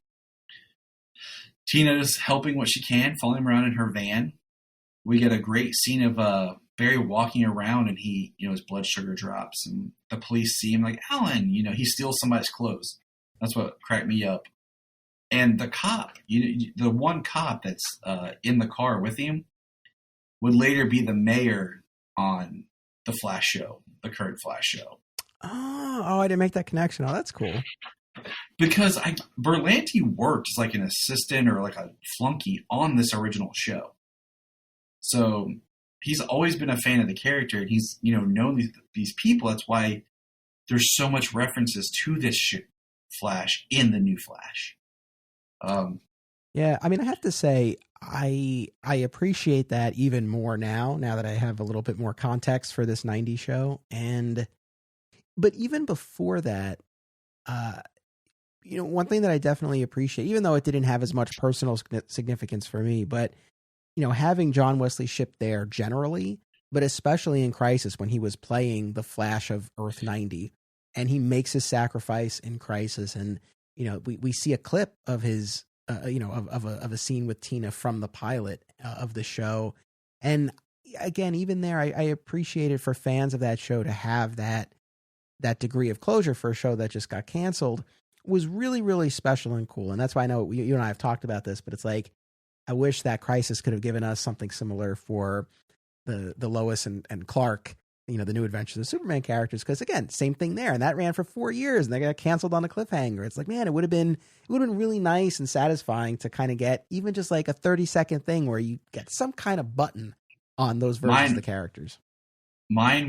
Tina's helping what she can, following him around in her van. We get a great scene of Barry walking around, and he, his blood sugar drops, and the police see him like, Alan, he steals somebody's clothes. That's what cracked me up. And the cop, the one cop that's in the car with him, would later be the mayor on the Flash show, the current Flash show. Oh, I didn't make that connection. Oh, that's cool. Because Berlanti worked as like an assistant or like a flunky on this original show. So he's always been a fan of the character. And he's, known these people. That's why there's so much references to this Flash in the new Flash. Yeah, I mean, I have to say, I appreciate that even more now that I have a little bit more context for this 90s show. But even before that, one thing that I definitely appreciate, even though it didn't have as much personal significance for me, but, having John Wesley Shipp there generally, but especially in Crisis when he was playing the Flash of Earth 90 and he makes his sacrifice in Crisis. And, we see a clip of his, of a scene with Tina from the pilot of the show. And again, even there, I appreciate it for fans of that show to have that degree of closure for a show that just got canceled was really, really special and cool. And that's why I know you and I have talked about this, but it's like, I wish that Crisis could have given us something similar for the Lois and Clark, the New Adventures of Superman characters. Cause again, same thing there. And that ran for 4 years and they got canceled on a cliffhanger. It's like, man, it would have been really nice and satisfying to kind of get even just like a 30-second thing where you get some kind of button on those versions of the characters. My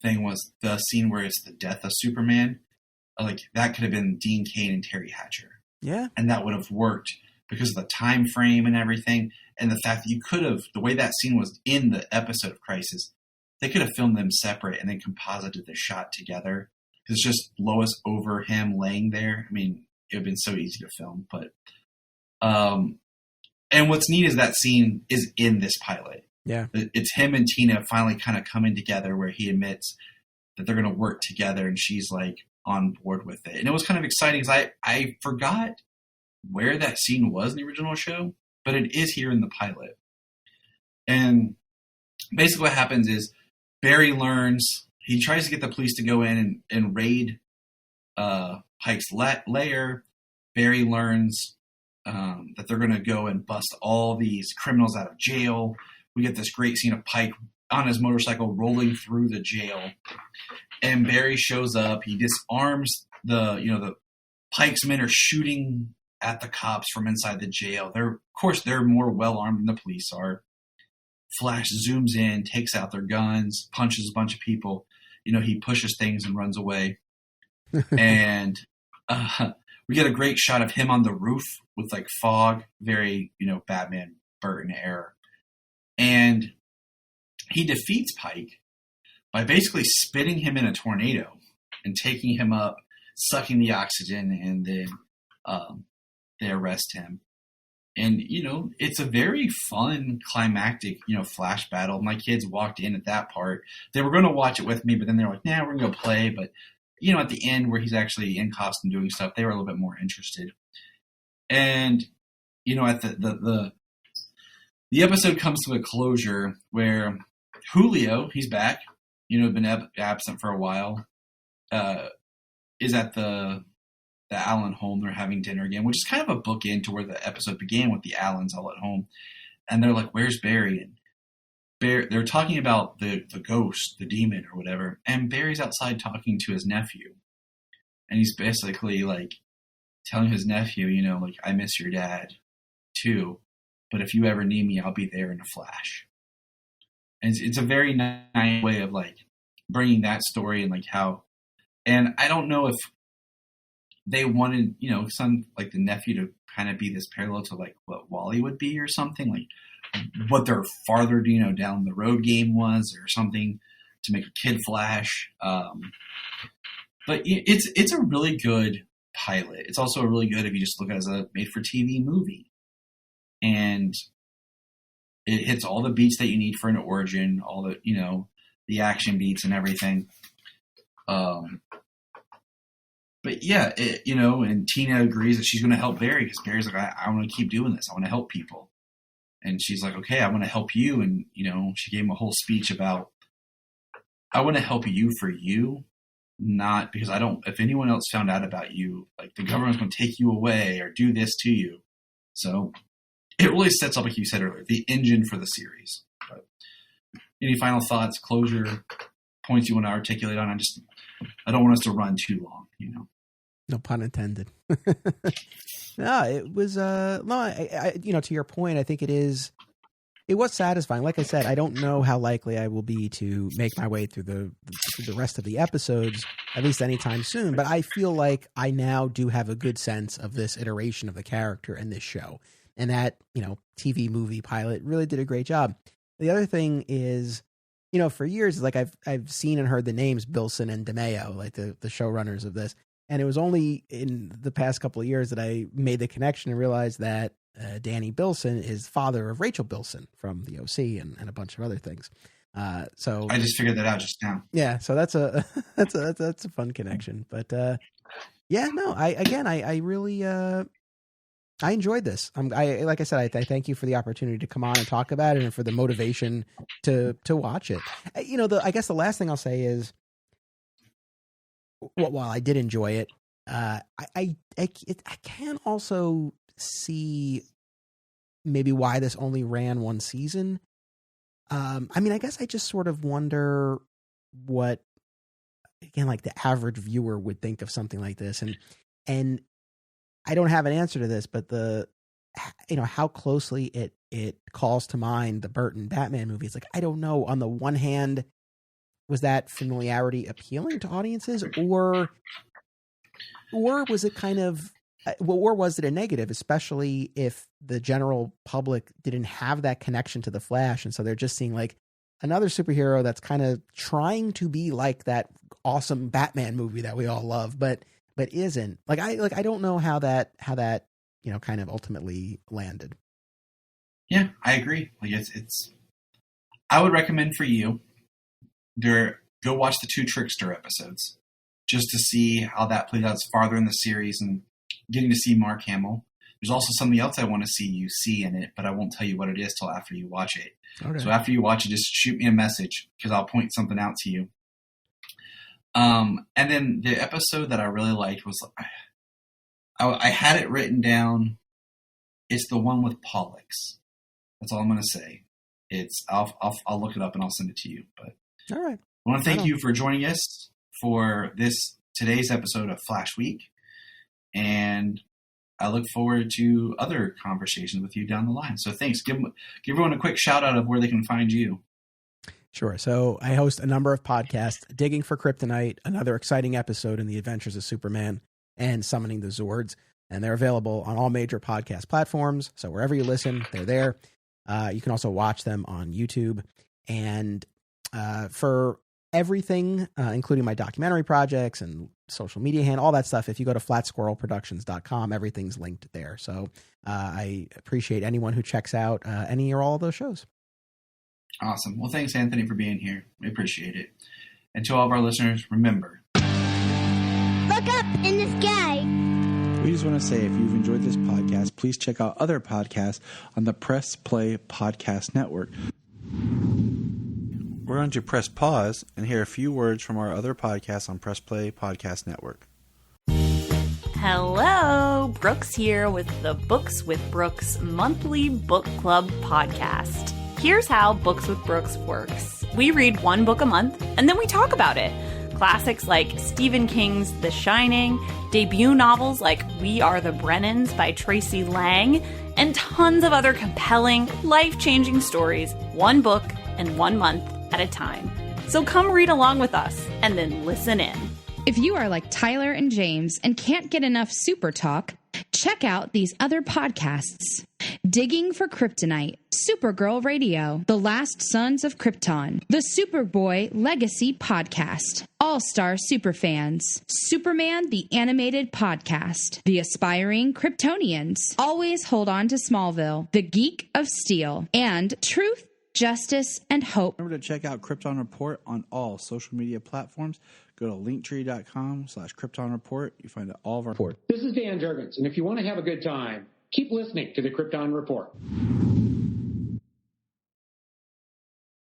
thing was the scene where it's the death of Superman. Like, that could have been Dean Cain and Terry Hatcher. Yeah. And that would have worked because of the time frame and everything. And the fact that you could have, the way that scene was in the episode of Crisis, they could have filmed them separate and then composited the shot together. It's just Lois over him laying there. I mean, it would have been so easy to film. But, and what's neat is that scene is in this pilot. Yeah. It's him and Tina finally kind of coming together where he admits, that they're going to work together, and she's like on board with it. And it was kind of exciting because I forgot where that scene was in the original show, but it is here in the pilot. And basically what happens is Barry learns, he tries to get the police to go in and raid Pike's lair. Barry learns that they're going to go and bust all these criminals out of jail. We get this great scene of Pike on his motorcycle rolling through the jail. And Barry shows up. He disarms the Pike's men are shooting at the cops from inside the jail. Of course, they're more well-armed than the police are. Flash zooms in, takes out their guns, punches a bunch of people. He pushes things and runs away. And we get a great shot of him on the roof with like fog, very, Batman Burton era. And he defeats Pike by basically spitting him in a tornado and taking him up, sucking the oxygen, and then they arrest him. And, it's a very fun, climactic, Flash battle. My kids walked in at that part. They were going to watch it with me, but then they were like, nah, we're going to go play. But, at the end where he's actually in costume doing stuff, they were a little bit more interested. And, at the episode comes to a closure where Julio, he's back, been absent for a while, is at the Allen home. They're having dinner again, which is kind of a bookend to where the episode began with the Allens all at home. And they're like, where's Barry? And they're talking about the ghost, the demon or whatever. And Barry's outside talking to his nephew. And he's basically like telling his nephew, like, I miss your dad too. But if you ever need me, I'll be there in a flash. And it's a very nice way of like bringing that story and like how, and I don't know if they wanted, some like the nephew to kind of be this parallel to like what Wally would be or something, like what their farther, down the road game was or something to make a kid Flash. But it's a really good pilot. It's also really good if you just look at it as a made for TV movie. And it hits all the beats that you need for an origin, all the, the action beats and everything. But yeah, and Tina agrees that she's going to help Barry because Barry's like, I want to keep doing this. I want to help people. And she's like, okay, I want to help you. And, she gave him a whole speech about, I want to help you for you, not because if anyone else found out about you, like the government's going to take you away or do this to you. So it really sets up, like you said earlier, the engine for the series. But any final thoughts, closure, points you want to articulate on? I don't want us to run too long, No pun intended. No, it was, to your point, I think it was satisfying. Like I said, I don't know how likely I will be to make my way through the rest of the episodes, at least anytime soon. But I feel like I now do have a good sense of this iteration of the character in this show. And that, TV movie pilot really did a great job. The other thing is, for years, like I've seen and heard the names Bilson and DeMeo, like the showrunners of this. And it was only in the past couple of years that I made the connection and realized that Danny Bilson is father of Rachel Bilson from the OC and a bunch of other things. So I just figured that out just now. Yeah, so that's a fun connection. But I really I enjoyed this. Like I said, I thank you for the opportunity to come on and talk about it and for the motivation to watch it. I guess the last thing I'll say is, while I did enjoy it, I can also see maybe why this only ran one season. I guess I just sort of wonder what, again, like the average viewer would think of something like this. And I don't have an answer to this, but how closely it calls to mind the Burton Batman movies. Like, I don't know. On the one hand, was that familiarity appealing to audiences, or was it kind of, or was it a negative, especially if the general public didn't have that connection to the Flash, and so they're just seeing like another superhero that's kind of trying to be like that awesome Batman movie that we all love, but isn't. I don't know how that kind of ultimately landed. Yeah, I agree. Like it's I would recommend for you. go watch the 2 Trickster episodes just to see how that plays out. It's farther in the series and getting to see Mark Hamill. There's also something else I want to see you see in it, but I won't tell you what it is till after you watch it. Okay. So after you watch it, just shoot me a message because I'll point something out to you. And then the episode that I really liked was, I had it written down. It's the one with Pollux. That's all I'm going to say. I'll look it up and I'll send it to you. But All right. I want to thank you for joining us for today's episode of Flash Week. And I look forward to other conversations with you down the line. So thanks. Give everyone a quick shout out of where they can find you. Sure. So I host a number of podcasts, Digging for Kryptonite, another exciting episode in the Adventures of Superman, and Summoning the Zords. And they're available on all major podcast platforms. So wherever you listen, they're there. You can also watch them on YouTube. And for everything, including my documentary projects and social media handle, all that stuff, if you go to flatsquirrelproductions.com, everything's linked there. So I appreciate anyone who checks out any or all of those shows. Awesome. Well, thanks, Anthony, for being here. We appreciate it. And to all of our listeners, remember, Look up in the sky. We just want to say, if you've enjoyed this podcast, please check out other podcasts on the Press Play Podcast Network. We're going to press pause and hear a few words from our other podcasts on Press Play Podcast Network. Hello, Brooks here with the Books with Brooks monthly book club podcast. Here's how Books with Brooks works. We read one book a month, and then we talk about it. Classics like Stephen King's The Shining, debut novels like We Are the Brennans by Tracy Lang, and tons of other compelling, life-changing stories, one book and 1 month at a time. So come read along with us, and then listen in. If you are like Tyler and James and can't get enough super talk, check out these other podcasts. Digging for Kryptonite, Supergirl Radio, The Last Sons of Krypton, The Superboy Legacy Podcast, All-Star Superfans, Superman the Animated Podcast, The Aspiring Kryptonians, Always Hold On to Smallville, The Geek of Steel, and Truth, Justice, and Hope. Remember to check out Krypton Report on all social media platforms. Go to linktree.com/Krypton Report. You find all of our reports. This is Dan Jurgens, and if you want to have a good time, keep listening to the Krypton Report.